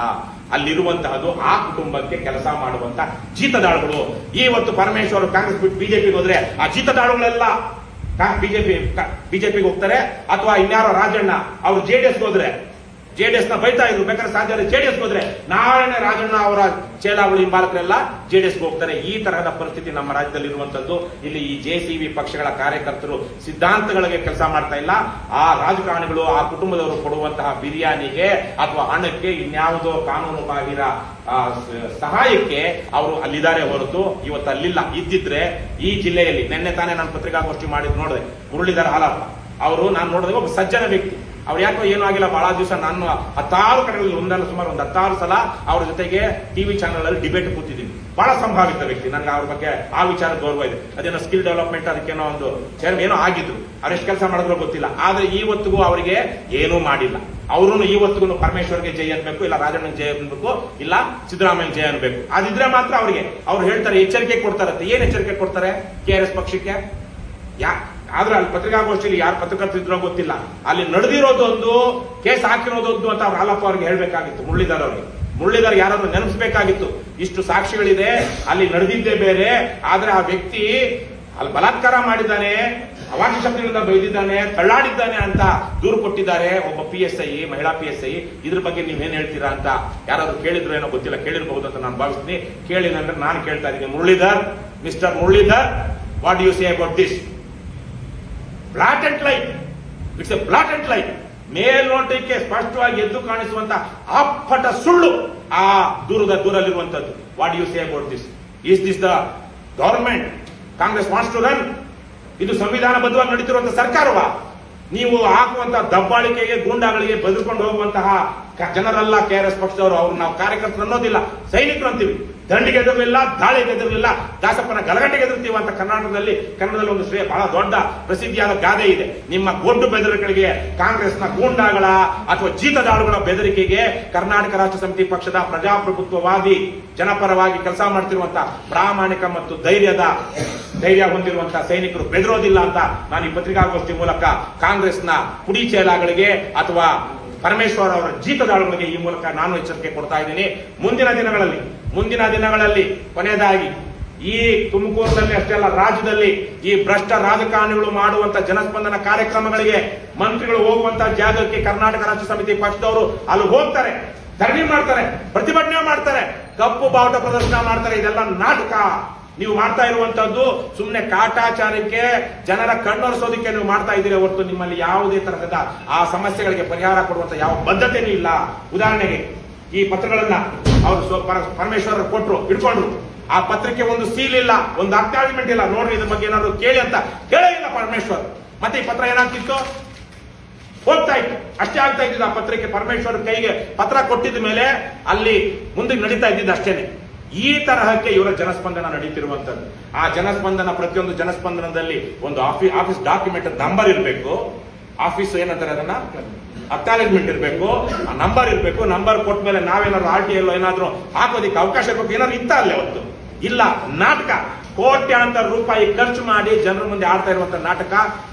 S2: ಅಲ್ಲಿರುವಂತಹದ್ದು ಆ ಕುಟುಂಬಕ್ಕೆ ಕೆಲಸ ಮಾಡುವಂತ ಜೀತದಾಳುಗಳು. ಇವತ್ತು ಪರಮೇಶ್ವರ್ ಕಾಂಗ್ರೆಸ್ ಬಿಟ್ಟು ಬಿಜೆಪಿಗೆ ಹೋದ್ರೆ ಆ ಜೀತದಾಳುಗಳೆಲ್ಲ ಬಿಜೆಪಿಗೆ ಹೋಗ್ತಾರೆ. ಅಥವಾ ಇನ್ಯಾರೋ ರಾಜಣ್ಣ ಅವರು JDS ಹೋದ್ರೆ JDS ನ ಬೈತಾ ಇದ್ರು, ಬೇಕಾದ್ರೆ ಸಾಧ್ಯ JDS ಹೋದ್ರೆ ನಾಳೆನೆ ರಾಜಣ್ಣ ಅವರ ಚೇಲಾವಳಿ ಹಿಂಬಾಲಕರೆಲ್ಲ JDS ಹೋಗ್ತಾರೆ. ಈ ತರಹದ ಪರಿಸ್ಥಿತಿ ನಮ್ಮ ರಾಜ್ಯದಲ್ಲಿ ಇರುವಂತದ್ದು. ಇಲ್ಲಿ ಈ JCV ಪಕ್ಷಗಳ ಕಾರ್ಯಕರ್ತರು ಸಿದ್ಧಾಂತಗಳಿಗೆ ಕೆಲಸ ಮಾಡ್ತಾ ಇಲ್ಲ. ಆ ರಾಜಕಾರಣಿಗಳು, ಆ ಕುಟುಂಬದವರು ಕೊಡುವಂತಹ ಬಿರಿಯಾನಿಗೆ ಅಥವಾ ಹಣಕ್ಕೆ, ಇನ್ಯಾವುದೋ ಕಾನೂನು ಬಾಹಿರ ಸಹಾಯಕ್ಕೆ ಅವರು ಅಲ್ಲಿದ್ದಾರೆ ಹೊರತು ಇವತ್ತು ಅಲ್ಲಿಲ್ಲ. ಇದ್ದಿದ್ರೆ ಈ ಜಿಲ್ಲೆಯಲ್ಲಿ ನಿನ್ನೆ ತಾನೇ ನಾನು ಪತ್ರಿಕಾಗೋಷ್ಠಿ ಮಾಡಿದ್ ನೋಡಿದೆ, ಮುರಳೀಧರ ಹಾಲಪ್ಪ ಅವರು, ನಾನು ನೋಡಿದ್ರೆ ಒಬ್ಬ ಸಜ್ಜನ ವ್ಯಕ್ತಿ. ಅವ್ರು ಯಾಕೋ ಏನೂ ಆಗಿಲ್ಲ, ಬಹಳ ದಿವಸ ನಾನು 16 ಕಡೆಗಳಲ್ಲಿ ಸುಮಾರು 16 ಸಲ ಅವ್ರ ಜೊತೆಗೆ TV ಚಾನೆಲ್ ಅಲ್ಲಿ ಡಿಬೇಟ್ ಕೂತಿದ್ದೀನಿ. ಬಹಳ ಸಂಭಾವಿತ ವ್ಯಕ್ತಿ. ನನಗೆ ಅವ್ರ ಬಗ್ಗೆ ಆ ವಿಚಾರ ಗೌರವ ಇದೆ. ಅದೇನೋ ಸ್ಕಿಲ್ ಡೆವಲಪ್ಮೆಂಟ್ ಅದಕ್ಕೇನೋ ಒಂದು ಏನೋ ಆಗಿದ್ರು. ಅವ್ರೆಷ್ಟು ಕೆಲಸ ಮಾಡಿದ್ರು ಗೊತ್ತಿಲ್ಲ. ಆದ್ರೆ ಇವತ್ತಿಗೂ ಅವರಿಗೆ ಏನೂ ಮಾಡಿಲ್ಲ. ಅವರು ಇವತ್ತಿಗೂ ಪರಮೇಶ್ವರ್ಗೆ ಜೈ ಅನ್ಬೇಕು, ಇಲ್ಲ ರಾಜಣ್ಣ ಜೈ ಅನ್ಬೇಕು, ಇಲ್ಲ ಸಿದ್ದರಾಮಯ್ಯ ಜೈ ಅನ್ಬೇಕು. ಅದಿದ್ರೆ ಮಾತ್ರ ಅವ್ರಿಗೆ ಅವ್ರು ಹೇಳ್ತಾರೆ, ಎಚ್ಚರಿಕೆ ಕೊಡ್ತಾರಂತೆ. ಏನ್ ಎಚ್ಚರಿಕೆ ಕೊಡ್ತಾರೆ KRS ಪಕ್ಷಕ್ಕೆ? ಆದ್ರೆ ಅಲ್ಲಿ ಪತ್ರಿಕಾಗೋಷ್ಠಿಯಲ್ಲಿ ಯಾರು ಪತ್ರಕರ್ತರಿದ್ರೋ ಗೊತ್ತಿಲ್ಲ. ಅಲ್ಲಿ ನಡೆದಿರೋದೊಂದು, ಕೇಸ್ ಹಾಕಿರೋದೊಂದು ಅಂತ ಅವ್ರು ಹಾಲಪ್ಪ ಅವ್ರಿಗೆ ಹೇಳ್ಬೇಕಾಗಿತ್ತು. ಮುರಳೀಧರ್ ಯಾರಾದ್ರೂ ನೆನಪಿಸಬೇಕಾಗಿತ್ತು. ಇಷ್ಟು ಸಾಕ್ಷಿಗಳಿದೆ, ಅಲ್ಲಿ ನಡೆದಿದ್ದೇ ಬೇರೆ. ಆದ್ರೆ ಆ ವ್ಯಕ್ತಿ ಅಲ್ಲಿ ಬಲಾತ್ಕಾರ ಮಾಡಿದ್ದಾನೆ, ಅವಾಚ್ಯ ಶಬ್ದಗಳಿಂದ ಬೈದಿದ್ದಾನೆ, ತಳ್ಳಾಡಿದ್ದಾನೆ ಅಂತ ದೂರು ಕೊಟ್ಟಿದ್ದಾರೆ ಒಬ್ಬ PSI, ಮಹಿಳಾ PSI. ಇದ್ರ ಬಗ್ಗೆ ನೀವೇನ್ ಹೇಳ್ತೀರಾ ಅಂತ ಯಾರಾದ್ರೂ ಕೇಳಿದ್ರು ಏನೋ ಗೊತ್ತಿಲ್ಲ, ಕೇಳಿರಬಹುದು ಅಂತ ನಾನು ಭಾವಿಸ್ತೀನಿ. ಕೇಳಿಲ್ಲ ಅಂದ್ರೆ ನಾನು ಕೇಳ್ತಾ ಇದ್ದೀನಿ, mister Muralidhar, what you say about this? Blatant lie, it's A ಬ್ಲಾಟೆಂಟ್ ಲೈ. ಮೇಲ್ನೋಟಕ್ಕೆ ಸ್ಪಷ್ಟವಾಗಿ ಎದ್ದು ಕಾಣಿಸುವಂತ ಅಪ್ಪಟ ಸುಳ್ಳು ಆ ದೂರಲ್ಲಿರುವಂತದ್ದು. What you say about this? Is this the government Congress wants to run? ಇದು ಸಂವಿಧಾನಬದ್ಧವಾಗಿ ನಡೀತಿರುವಂತಹ ಸರ್ಕಾರವಾ? ನೀವು ಹಾಕುವಂತಹ ದಬ್ಬಾಳಿಕೆಗೆ, ಗೂಂಡಾಗಳಿಗೆ ಬೆದರ್ಕೊಂಡು ಹೋಗುವಂತಹ ಜನರಲ್ಲ KRS ಪಕ್ಷದವರು. ಅವ್ರು ನಾವು ಕಾರ್ಯಕರ್ತರು ಅನ್ನೋದಿಲ್ಲ, ಸೈನಿಕರು ಅಂತೀವಿ. ದಂಡಿಗೆ ಎದುರಲಿಲ್ಲ, ದಾಳಿಗೆ ಎದುರಲಿಲ್ಲ, ದಾಸಪ್ಪನ ಗಲಗಟ್ಟೆಗೆ ಎದುರ್ತೀವಿ ಅಂತ ಕನ್ನಡದಲ್ಲಿ ಒಂದು ಬಹಳ ದೊಡ್ಡ ಪ್ರಸಿದ್ಧಿಯಾದ ಗಾದೆ ಇದೆ. ನಿಮ್ಮ ಗೊಡ್ಡು ಬೆದರಿಕೆಗಳಿಗೆ, ಕಾಂಗ್ರೆಸ್ನ ಗೂಂಡಾಗಳ ಅಥವಾ ಜೀತದಾಳುಗಳ ಬೆದರಿಕೆಗೆ ಕರ್ನಾಟಕ ರಾಷ್ಟ್ರ ಸಮಿತಿ ಪಕ್ಷದ ಪ್ರಜಾಪ್ರಭುತ್ವವಾದಿ, ಜನಪರವಾಗಿ ಕೆಲಸ ಮಾಡ್ತಿರುವಂತಹ ಪ್ರಾಮಾಣಿಕ ಮತ್ತು ಧೈರ್ಯ ಹೊಂದಿರುವಂತಹ ಸೈನಿಕರು ಬೆದರೋದಿಲ್ಲ ಅಂತ ನಾನು ಈ ಪತ್ರಿಕಾಗೋಷ್ಠಿ ಮೂಲಕ ಕಾಂಗ್ರೆಸ್ನ ಕುಡಿ ಚೇಲಾಗಳಿಗೆ ಅಥವಾ ಪರಮೇಶ್ವರ್ ಅವರ ಜೀತದಾಳುಗಳಿಗೆ ಈ ಮೂಲಕ ನಾನು ಎಚ್ಚರಿಕೆ ಕೊಡ್ತಾ ಇದ್ದೀನಿ. ಮುಂದಿನ ದಿನಗಳಲ್ಲಿ ಕೊನೆಯದಾಗಿ ಈ ತುಮಕೂರಿನಲ್ಲಿ ಅಷ್ಟೇ ಅಲ್ಲ, ರಾಜ್ಯದಲ್ಲಿ ಈ ಭ್ರಷ್ಟ ರಾಜಕಾರಣಿಗಳು ಮಾಡುವಂತ ಜನಸ್ಪಂದನ ಕಾರ್ಯಕ್ರಮಗಳಿಗೆ ಮಂತ್ರಿಗಳು ಹೋಗುವಂತ ಜಾಗಕ್ಕೆ ಕರ್ನಾಟಕ ರಾಷ್ಟ್ರ ಸಮಿತಿ ಪಕ್ಷದವರು ಅಲ್ಲಿ ಹೋಗ್ತಾರೆ, ಧರಣಿ ಮಾಡ್ತಾರೆ, ಪ್ರತಿಭಟನೆ ಮಾಡ್ತಾರೆ, ಕಪ್ಪು ಬಾವುಟ ಪ್ರದರ್ಶನ ಮಾಡ್ತಾರೆ. ಇದೆಲ್ಲ ನಾಟಕ. ನೀವು ಮಾಡ್ತಾ ಇರುವಂತದ್ದು ಸುಮ್ಮನೆ ಕಾಟಾಚಾರಕ್ಕೆ, ಜನರ ಕಣ್ಣೊರೆಸೋದಕ್ಕೆ ನೀವು ಮಾಡ್ತಾ ಇದ್ದೀರಿ ಹೊರತು ನಿಮ್ಮಲ್ಲಿ ಯಾವುದೇ ತರಹದ ಆ ಸಮಸ್ಯೆಗಳಿಗೆ ಪರಿಹಾರ ಕೊಡುವಂತ ಯಾವ ಬದ್ಧತೆನೂ ಇಲ್ಲ. ಉದಾಹರಣೆಗೆ ಈ ಪತ್ರಗಳನ್ನ ಅವರು ಪರಮೇಶ್ವರ್ ಕೊಟ್ಟರು, ಇಟ್ಕೊಂಡ್ರು. ಆ ಪತ್ರಕ್ಕೆ ಒಂದು ಸೀಲ್ ಇಲ್ಲ, ಒಂದು ಅಕ್ನಾಲಜ್ಮೆಂಟ್ ಇಲ್ಲ. ನೋಡ್ರಿ ಇದ್ರ ಬಗ್ಗೆ ಏನಾದ್ರು ಕೇಳಿ ಅಂತ ಕೇಳೇ ಇಲ್ಲ ಪರಮೇಶ್ವರ್. ಮತ್ತೆ ಈ ಪತ್ರ ಏನಾಗ್ತಿತ್ತು? ಹೋಗ್ತಾ ಇತ್ತು, ಅಷ್ಟೇ ಆಗ್ತಾ ಇದ್ದಿದ್ದು. ಆ ಪತ್ರಕ್ಕೆ ಪರಮೇಶ್ವರ್ ಕೈಗೆ ಪತ್ರ ಕೊಟ್ಟಿದ ಮೇಲೆ ಅಲ್ಲಿ ಮುಂದೆ ನಡೀತಾ ಇದ್ದಿದ್ದು ಅಷ್ಟೇನೆ. ಈ ತರಹಕ್ಕೆ ಇವರ ಜನಸ್ಪಂದನ ನಡೀತಿರುವಂತದ್ದು. ಆ ಜನಸ್ಪಂದನ, ಪ್ರತಿಯೊಂದು ಜನಸ್ಪಂದನದಲ್ಲಿ ಒಂದು ಆಫೀಸ್ ಡಾಕ್ಯುಮೆಂಟ್ ನಂಬರ್ ಇರಬೇಕು. ಆಫೀಸ್ ಏನಂತಾರೆ ಅದನ್ನ ಅಕ್ನಾಲಜ್ಮೆಂಟ್ ಇರಬೇಕು, ಆ ನಂಬರ್ ಇರಬೇಕು. ನಂಬರ್ ಕೊಟ್ಟ ಮೇಲೆ ನಾವೇನಾದ್ರು RTL ಏನಾದ್ರು ಹಾಕೋದಿಕ್ಕೆ ಅವಕಾಶ ಇರಬೇಕು. ಏನಾದ್ರು ಇತ್ತ ಅಲ್ಲೇ ಹೊತ್ತು ಇಲ್ಲ. ನಾಟಕ, ಕೋಟ್ಯಾಂತರ ರೂಪಾಯಿ ಖರ್ಚು ಮಾಡಿ ಜನರ ಮುಂದೆ ಆಡ್ತಾ ಇರುವಂತ ನಾಟಕ.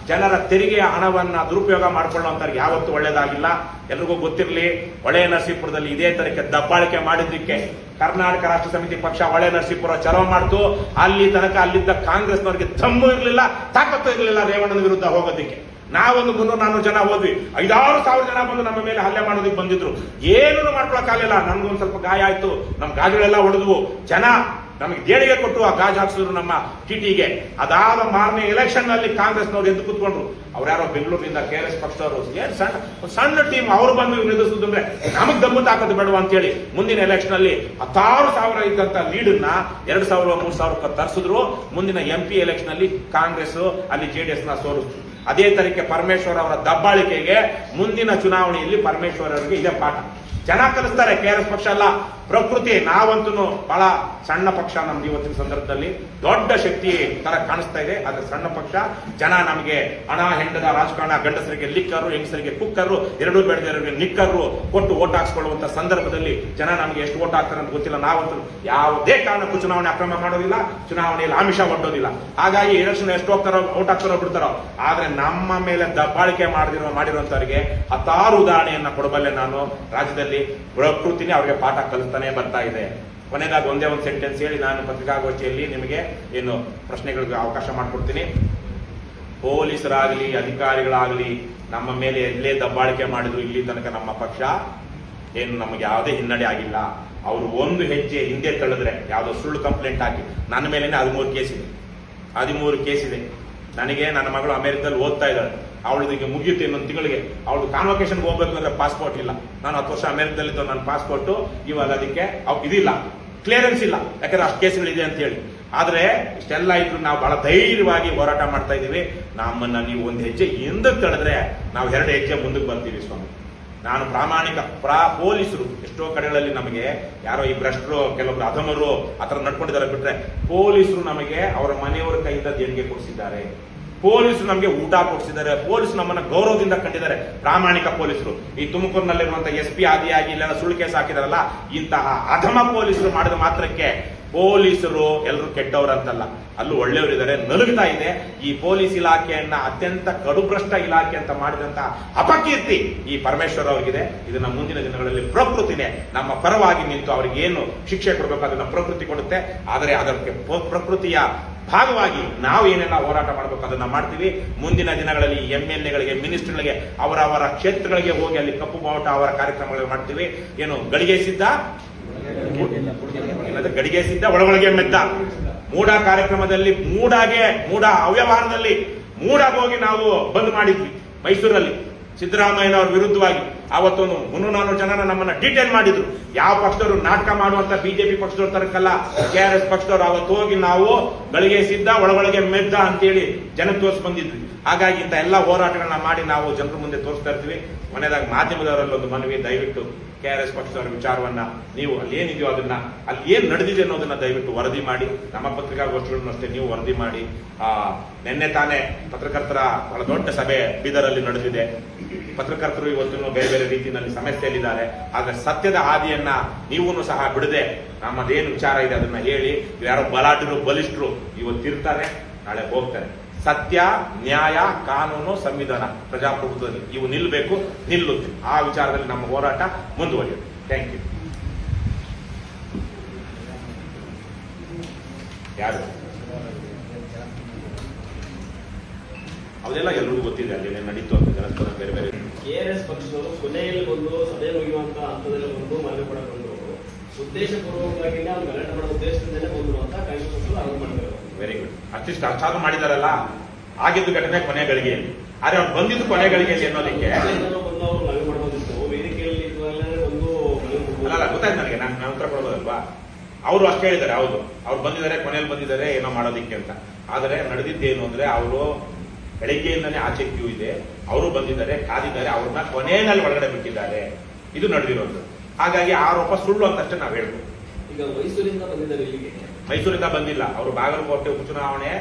S2: ಜನರ ತೆರಿಗೆಯ ಹಣವನ್ನ ದುರುಪಯೋಗ ಮಾಡ್ಕೊಳ್ಳುವಂತವ್ರಿಗೆ ಯಾವತ್ತೂ ಒಳ್ಳೇದಾಗಿಲ್ಲ. ಎಲ್ರಿಗೂ ಗೊತ್ತಿರಲಿ, ಹೊಳೆ ನರಸೀಪುರದಲ್ಲಿ ಇದೇ ತರಕ್ಕೆ ದಬ್ಬಾಳಿಕೆ ಮಾಡಿದ್ದಕ್ಕೆ ಕರ್ನಾಟಕ ರಾಷ್ಟ್ರ ಸಮಿತಿ ಪಕ್ಷ ಹೊಳೆ ನರಸೀಪುರ ಚಲೋ ಮಾಡ್ತು. ಅಲ್ಲಿ ತನಕ ಅಲ್ಲಿದ್ದ ಕಾಂಗ್ರೆಸ್ನವರಿಗೆ ದಮ್ಮು ಇರಲಿಲ್ಲ, ತಾಕತ್ತು ಇರಲಿಲ್ಲ ರೇವಣ್ಣನ ವಿರುದ್ಧ ಹೋಗೋದಿಕ್ಕೆ. ನಾವೊಂದು 300-400 ಜನ ಹೋದ್ವಿ, 5,000-1,000 ಜನ ಬಂದು ನಮ್ಮ ಮೇಲೆ ಹಲ್ಲೆ ಮಾಡೋದಕ್ಕೆ ಬಂದಿದ್ರು. ಏನೂ ಮಾಡ್ಕೊಳಕ್ಕಾಗಲಿಲ್ಲ. ನಮ್ಗೊಂದು ಸ್ವಲ್ಪ ಗಾಯ ಆಯ್ತು, ನಮ್ಮ ಗಾಜುಗಳೆಲ್ಲ ಹೊಡೆದ್ವು. ಜನ ನಮಗೆ ದೇಣಿಗೆ ಕೊಟ್ಟು ಆ ಗಾಜು ಹಾಕ್ಸಿದ್ರು ನಮ್ಮ TTಗೆ. ಅದಾದ ಮಾರನೇ ಎಲೆಕ್ಷನ್ ನಲ್ಲಿ ಕಾಂಗ್ರೆಸ್ನವ್ರು ಎದ್ದು ಕೂತ್ಕೊಂಡ್ರು. ಅವ್ರ್ಯಾರೋ ಬೆಂಗಳೂರಿನಿಂದ KRS ಪಕ್ಷದವರು, ಏನ್ ಸಣ್ಣ ಟೀಮ್, ಅವ್ರು ಬಂದು ಎದುರಿಸಿದ್ರೆ ನಮಗ್ ದಮ್ಮು ತಾಕತ್ತು ಬೇಡವಾ ಅಂತ ಹೇಳಿ ಮುಂದಿನ ಎಲೆಕ್ಷನ್ ಅಲ್ಲಿ 16,000 ಇದ್ದಂತ ಲೀಡನ್ನ 2,000-3,000 ತರಿಸಿದ್ರು. ಮುಂದಿನ MP ಎಲೆಕ್ಷನ್ ಅಲ್ಲಿ ಕಾಂಗ್ರೆಸ್ ಅಲ್ಲಿ JDS ನ ಸೋಲಿಸಿದ್ರು. ಅದೇ ತರಕ್ಕೆ ಪರಮೇಶ್ವರ್ ಅವರ ದಬ್ಬಾಳಿಕೆಗೆ ಮುಂದಿನ ಚುನಾವಣೆಯಲ್ಲಿ ಪರಮೇಶ್ವರ್ ಅವರಿಗೆ ಇದೇ ಪಾಠ. ಜನ ಕಲಿಸ್ತಾರೆ. KRS ಪಕ್ಷ ಅಲ್ಲ, ಪ್ರಕೃತಿ. ನಾವಂತೂ ಬಹಳ ಸಣ್ಣ ಪಕ್ಷ. ನಮ್ದು ಇವತ್ತಿನ ಸಂದರ್ಭದಲ್ಲಿ ದೊಡ್ಡ ಶಕ್ತಿ ತರ ಕಾಣಿಸ್ತಾ ಇದೆ. ಆದ್ರೆ ಸಣ್ಣ ಪಕ್ಷ. ಜನ ನಮಗೆ ಹಣ ಹೆಂಡದ ರಾಜಕಾರಣ, ಗಂಡಸರಿಗೆ ಲಿಕ್ಕರು, ಹೆಂಗಸರಿಗೆ ಕುಕ್ಕರು, ಎರಡೂ ಬೆಳೆದವರಿಗೆ ನಿಕ್ಕರು ಕೊಟ್ಟು ಓಟ್ ಹಾಕ್ಸ್ಕೊಳ್ಳುವಂತ ಸಂದರ್ಭದಲ್ಲಿ ಜನ ನಮಗೆ ಎಷ್ಟು ಓಟ್ ಹಾಕ್ತಾರೆ ಅಂತ ಗೊತ್ತಿಲ್ಲ. ನಾವಂತೂ ಯಾವುದೇ ಕಾರಣಕ್ಕೂ ಚುನಾವಣೆ ಅಕ್ರಮ ಮಾಡೋದಿಲ್ಲ, ಚುನಾವಣೆಯಲ್ಲಿ ಆಮಿಷ ಒಡ್ಡೋದಿಲ್ಲ. ಹಾಗಾಗಿ ಎಲೆಕ್ಷನ್ ಎಷ್ಟು ಹೋಗ್ತಾರೋ, ಓಟ್ ಹಾಕ್ತಾರೋ ಬಿಡ್ತಾರೋ. ಆದ್ರೆ ನಮ್ಮ ಮೇಲೆ ದಬ್ಬಾಳಿಕೆ ಮಾಡಿರುವಂತವರಿಗೆ 10 ಉದಾಹರಣೆಯನ್ನ ಕೊಡಬಲ್ಲೆ ನಾನು. ರಾಜ್ಯದಲ್ಲಿ ಪ್ರಕೃತಿನೇ ಅವರಿಗೆ ಪಾಠ ಕಲಿಸ್ತಾನೆ ಬರ್ತಾ ಇದೆ. ಕೊನೆಯದಾಗಿ ಒಂದೇ ಒಂದು ಸೆಂಟೆನ್ಸ್ ಹೇಳಿ ನಾನು ಪತ್ರಿಕಾಗೋಷ್ಠಿಯಲ್ಲಿ ನಿಮಗೆ ಏನು ಪ್ರಶ್ನೆಗಳಿಗೆ ಅವಕಾಶ ಮಾಡಿಕೊಡ್ತೀನಿ. ಪೊಲೀಸರಾಗಲಿ, ಅಧಿಕಾರಿಗಳಾಗಲಿ ನಮ್ಮ ಮೇಲೆ ಎಲ್ಲೇ ದಬ್ಬಾಳಿಕೆ ಮಾಡಿದ್ರು ಇಲ್ಲಿ ತನಕ ನಮ್ಮ ಪಕ್ಷ ಏನು ನಮಗೆ ಯಾವುದೇ ಹಿನ್ನಡೆ ಆಗಿಲ್ಲ. ಅವರು ಒಂದು ಹೆಜ್ಜೆ ಹಿಂದೆ ತಳ್ಳಿದ್ರೆ, ಯಾವುದೋ ಸುಳ್ಳು ಕಂಪ್ಲೇಂಟ್ ಹಾಕಿ ನನ್ನ ಮೇಲೇನೆ 13 ಕೇಸ್ ಇದೆ. ನನಗೆ ನನ್ನ ಮಗಳು ಅಮೆರಿಕದಲ್ಲಿ ಓದ್ತಾ ಇದ್ದಾಳೆ. ಅವಳಿಗೆ ಮುಗಿಯುತ್ತೆ ಇನ್ನೊಂದು ತಿಂಗಳಿಗೆ. ಅವಳು ಕಾನ್ವೊಕೇಶನ್ಗೆ ಹೋಗ್ಬೇಕು ಅಂದ್ರೆ ಪಾಸ್ಪೋರ್ಟ್ ಇಲ್ಲ. ನಾನು 10 ವರ್ಷ ಅಮೆರಿಕದಲ್ಲಿದ್ದು ನನ್ನ ಪಾಸ್ಪೋರ್ಟ್ ಇವಾಗ ಅದಕ್ಕೆ ಇದಿಲ್ಲ, ಕ್ಲಿಯರೆನ್ಸ್ ಇಲ್ಲ, ಯಾಕಂದ್ರೆ ಅಷ್ಟು ಕೇಸ್ಗಳಿದೆ ಅಂತ ಹೇಳಿ. ಆದ್ರೆ ಇಷ್ಟೆಲ್ಲ ಇದ್ರು ನಾವು ಬಹಳ ಧೈರ್ಯವಾಗಿ ಹೋರಾಟ ಮಾಡ್ತಾ ಇದೀವಿ. ನಮ್ಮನ್ನ ನೀವು ಒಂದು ಹೆಜ್ಜೆ ಹಿಂದಕ್ಕೆ ತಡೆದ್ರೆ ನಾವು 2 ಹೆಜ್ಜೆ ಮುಂದಕ್ಕೆ ಬರ್ತೀವಿ ಸ್ವಾಮಿ. ನಾನು ಪ್ರಾಮಾಣಿಕ ಪೊಲೀಸರು ಎಷ್ಟೋ ಕಡೆಗಳಲ್ಲಿ ನಮಗೆ ಯಾರೋ ಈ ಭ್ರಷ್ಟರು, ಕೆಲವೊಬ್ರು ಅಧಮರು ಆತರ ನಡ್ಕೊಂಡಿದ್ದಾರೆ ಬಿಟ್ರೆ, ಪೊಲೀಸರು ನಮಗೆ ಅವರ ಮನೆಯವರ ಕೈಯಿಂದ ದೇಣಿಗೆ ಕೊಡಿಸಿದ್ದಾರೆ. ಪೊಲೀಸರು ನಮಗೆ ಊಟ ಕೊಡಿಸಿದ್ದಾರೆ, ಪೊಲೀಸರು ನಮ್ಮನ್ನ ಗೌರವದಿಂದ ಕಂಡಿದ್ದಾರೆ. ಪ್ರಾಮಾಣಿಕ ಪೊಲೀಸರು ಈ ತುಮಕೂರಿನಲ್ಲಿರುವಂತಹ SP ಆದಿಯಾಗಿ ಇಲ್ಲೆಲ್ಲ ಸುಳ್ಳು ಕೇಸ್ ಹಾಕಿದಾರಲ್ಲ, ಇಂತಹ ಅಧಮ ಪೊಲೀಸರು ಮಾಡಿದ ಮಾತ್ರಕ್ಕೆ ಪೊಲೀಸರು ಎಲ್ಲರೂ ಕೆಟ್ಟವರಂತಲ್ಲ, ಅಲ್ಲೂ ಒಳ್ಳೆಯವರಿದ್ದಾರೆ. ನಲುಗ್ತಾ ಇದೆ ಈ ಪೊಲೀಸ್ ಇಲಾಖೆಯನ್ನ ಅತ್ಯಂತ ಕಡುಭ್ರಷ್ಟ ಇಲಾಖೆ ಅಂತ ಮಾಡಿದಂತ ಅಪಕೀರ್ತಿ ಈ ಪರಮೇಶ್ವರ್ ಅವರಿಗಿದೆ. ಇದನ್ನ ಮುಂದಿನ ದಿನಗಳಲ್ಲಿ ಪ್ರಕೃತಿನೇ ನಮ್ಮ ಪರವಾಗಿ ನಿಂತು ಅವರಿಗೆ ಏನು ಶಿಕ್ಷೆ ಕೊಡಬೇಕು ಅದನ್ನ ಪ್ರಕೃತಿ ಕೊಡುತ್ತೆ. ಆದರೆ ಅದಕ್ಕೆ ಪ್ರಕೃತಿಯ ಭಾಗವಾಗಿ ನಾವು ಏನೆಲ್ಲ ಹೋರಾಟ ಮಾಡಬೇಕು ಅದನ್ನ ಮಾಡ್ತೀವಿ. ಮುಂದಿನ ದಿನಗಳಲ್ಲಿ MLAಗಳಿಗೆ, ಮಿನಿಸ್ಟರ್ಗಳಿಗೆ ಅವರವರ ಕ್ಷೇತ್ರಗಳಿಗೆ ಹೋಗಿ ಅಲ್ಲಿ ಕಪ್ಪು ಬಾವುಟ ಅವರ ಕಾರ್ಯಕ್ರಮಗಳು ಮಾಡ್ತೀವಿ. ಏನು ಗಳಿಗೆ ಸಿದ್ಧ, ಗಡಿಗೆ ಸಿದ್ಧ, ಒಳಗೊಳಗೆ ಮೆದ್ದ. ಮೂಡ ಕಾರ್ಯಕ್ರಮದಲ್ಲಿ ಮೂಡ ಅವ್ಯವಹಾರದಲ್ಲಿ ಮೂಡಾಗಿ ಹೋಗಿ ನಾವು ಬಂದ್ ಮಾಡಿದ್ವಿ ಮೈಸೂರಲ್ಲಿ ಸಿದ್ದರಾಮಯ್ಯನವರ ವಿರುದ್ಧವಾಗಿ. ಅವತ್ತೊಂದು 300-400 ಜನನ ನಮ್ಮನ್ನ ಡಿಟೈನ್ ಮಾಡಿದ್ರು. ಯಾವ ಪಕ್ಷದವರು ನಾಟಕ ಮಾಡುವಂತ BJP ಪಕ್ಷದವ್ರ ತರಕಲ್ಲ, KRS ಪಕ್ಷದವರು. ಅವತ್ತು ಹೋಗಿ ನಾವು ಗಳಿಗೆ ಸಿದ್ಧ, ಒಳಗೊಳಗೆ ಮೆದ್ದ ಅಂತೇಳಿ ಜನಕ್ಕೆ ತೋರಿಸಿ ಬಂದಿದ್ವಿ. ಹಾಗಾಗಿ ಇಂಥ ಎಲ್ಲ ಹೋರಾಟಗಳನ್ನ ಮಾಡಿ ನಾವು ಜನರ ಮುಂದೆ ತೋರಿಸ್ತಾ ಇರ್ತೀವಿ. ಮನೆಯದಾಗ ಮಾಧ್ಯಮದವರಲ್ಲಿ ಒಂದು ಮನವಿ, ದಯವಿಟ್ಟು KRS ಪಕ್ಷದವರ ವಿಚಾರವನ್ನ ನೀವು ಅಲ್ಲಿ ಏನಿದೆಯೋ ಅದನ್ನ, ಅಲ್ಲಿ ಏನ್ ನಡೆದಿದೆ ಅನ್ನೋದನ್ನ ದಯವಿಟ್ಟು ವರದಿ ಮಾಡಿ. ನಮ್ಮ ಪತ್ರಿಕಾಗೋಷ್ಠಿಗಳನ್ನು ಅಷ್ಟೇ ನೀವು ವರದಿ ಮಾಡಿ. ನಿನ್ನೆ ತಾನೇ ಪತ್ರಕರ್ತರ ಬಹಳ ದೊಡ್ಡ ಸಭೆ ಬೀದರಲ್ಲಿ ನಡೆದಿದೆ. ಪತ್ರಕರ್ತರು ಇವತ್ತು ಬೇರೆ ಬೇರೆ ರೀತಿಯಲ್ಲಿ ಸಮಸ್ಯೆಯಲ್ಲಿದ್ದಾರೆ. ಆದ್ರೆ ಸತ್ಯದ ಹಾದಿಯನ್ನ ನೀವೂ ಸಹ ಬಿಡದೆ ನಮ್ಮದೇನು ವಿಚಾರ ಇದೆ ಅದನ್ನ ಹೇಳಿ. ಯಾರೋ ಬಲಾಢ್ಯರು, ಬಲಿಷ್ಠರು ಇವತ್ತಿರ್ತಾರೆ, ನಾಳೆ ಹೋಗ್ತಾರೆ. ಸತ್ಯ, ನ್ಯಾಯ, ಕಾನೂನು, ಸಂವಿಧಾನ, ಪ್ರಜಾಪ್ರಭುತ್ವದಲ್ಲಿ ಇವು ನಿಲ್ಲಬೇಕು, ನಿಲ್ಲುತ್ತೆ. ಆ ವಿಚಾರದಲ್ಲಿ ನಮ್ಮ ಹೋರಾಟ ಮುಂದುವರಿಯುತ್ತೆ. Thank you. ಯಾರು ಅದೆಲ್ಲ ಎಲ್ರಿಗೂ ಗೊತ್ತಿದೆ, ಅಲ್ಲಿ ನಡೀತು ಅಂತ ಜನಸ್ಪದ ಬೇರೆ ಬೇರೆ.
S1: KRS ಪಕ್ಷದವರು ಕೊನೆಯಲ್ಲಿ ಬಂದು ಸಭೆ ಮುಗಿಯುವಂತ ಹಂತದಲ್ಲಿ ಬಂದು ಮನವಿ ಕೂಡ ಬಂದರು. ಉದ್ದೇಶಪೂರ್ವಕವಾಗಿ ಅವ್ರು ಗಲಾಟೆ ಮಾಡೋ ಉದ್ದೇಶದಿಂದಲೇ ಬಂದರು ಅಂತ ಕಾಂಗ್ರೆಸ್ ಪಕ್ಷಗಳು ಆರೋಪ ಮಾಡಿದ್ದಾರೆ.
S2: Very good. ಅಷ್ಟಿಷ್ಟು ಅಷ್ಟಾದ್ರೂ ಮಾಡಿದಾರಲ್ಲ. ಆಗಿದ್ದು ಘಟನೆ ಕೊನೆ ಗಳಿಗೆಯಲ್ಲಿ, ಆದ್ರೆ ಅವ್ರು ಬಂದಿದ್ದು ಕೊನೆ ಗಳಿಗೆಯಲ್ಲಿ ಅನ್ನೋದಕ್ಕೆ
S1: ಬಂದು ಅವರು ಮನವಿ ಮಾಡಬಹುದಿತ್ತು. ವೇದಿಕೆಯಲ್ಲಿ ಬಂದು
S2: ಅಲ್ಲ, ಗೊತ್ತಾಯ್ತು ನನಗೆ. ನಾನು ಉತ್ತರ ಕೊಡ್ಬೋದಲ್ವಾ? ಅವರು ಅಷ್ಟೇ ಹೇಳಿದ್ದಾರೆ, ಹೌದು ಅವ್ರು ಬಂದಿದ್ದಾರೆ, ಕೊನೆಯಲ್ಲಿ ಬಂದಿದ್ದಾರೆ ಏನೋ ಮಾಡೋದಿಕ್ಕೆ ಅಂತ. ಆದರೆ ನಡೆದಿದ್ದೇನು ಅಂದ್ರೆ ಅವರು ಬೆಳಗ್ಗೆಯಿಂದನೇ ಆಚೆ ಕ್ಯೂ ಇದೆ, ಅವರು ಬಂದಿದ್ದಾರೆ, ಕಾದಿದ್ದಾರೆ, ಅವ್ರನ್ನ ಕೊನೆಯಲ್ಲಿ ಒಳಗಡೆ ಬಿಟ್ಟಿದ್ದಾರೆ. ಇದು ನಡೆದಿರೋದು. ಹಾಗಾಗಿ ಆರೋಪ ಸುಳ್ಳು ಅಂತಷ್ಟೇ ನಾವು ಹೇಳ್ಬೋದು.
S1: ಈಗ ಮೈಸೂರಿಂದ ಬಂದಿದ್ದಾರೆ ಇಲ್ಲಿಗೆ.
S2: ಮೈಸೂರಿಂದ ಬಂದಿಲ್ಲ, ಅವರು ಬಾಗಲಕೋಟೆ ಉಪಚುನಾವಣೆ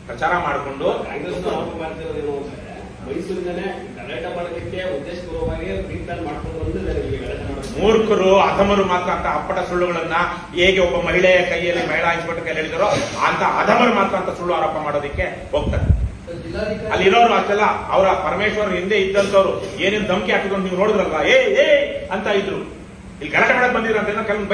S2: ಪ್ರಚಾರ ಮಾಡಿಕೊಂಡು
S1: ಕಾಂಗ್ರೆಸ್ ಆರೋಪ ಮಾಡ್ತಿರೋದೇನು ಅಂದ್ರೆ ಮೈಸೂರಿನಲ್ಲೇ ಗಲಾಟೆ ಮಾಡೋದಕ್ಕೆ ಉದ್ದೇಶಪೂರ್ವಕವಾಗಿ ಪ್ರೀಪ್ಲಾನ್ ಮಾಡ್ಕೊಂಡು ಬಂದಿದ್ದಾರೆ ಇಲ್ಲಿ ಗಲಾಟೆ ಮಾಡೋದು. ಮೂರ್ಖರು,
S2: ಅಧಮರು ಮಾತ್ರ ಅಂತ ಅಪ್ಪಟ ಸುಳ್ಳುಗಳನ್ನ ಹೇಗೆ ಒಬ್ಬ ಮಹಿಳೆಯ ಕೈಯಲ್ಲಿ ಮಹಿಳಾ ಇನ್ಸ್ಪೆಕ್ಟರ್ ಕೈಯಲ್ಲಿ ಹೇಳಿದಾರೋ ಅಂತ ಅಧಮರು ಮಾತ್ರ ಅಂತ ಸುಳ್ಳು ಆರೋಪ ಮಾಡೋದಕ್ಕೆ ಹೋಗ್ತಾರೆ. ಅಲ್ಲಿ ಇರೋರು ಅಷ್ಟೆಲ್ಲ ಅವರ ಪರಮೇಶ್ವರ್ ಹಿಂದೆ ಇದ್ದಂತವ್ರು ಏನೇನು ಧಮಕಿ ಹಾಕಿದ್ರು ನೀವು ನೋಡಿದ್ರಲ್ವಾ, ಏ ಅಂತ ಇದ್ರು. ಇಲ್ಲಿ ಗಲಾಟೆ ಮಾಡಕ್ ಬಂದಿದ್ರು ಅಂತ ಕೆಲವೊಂದು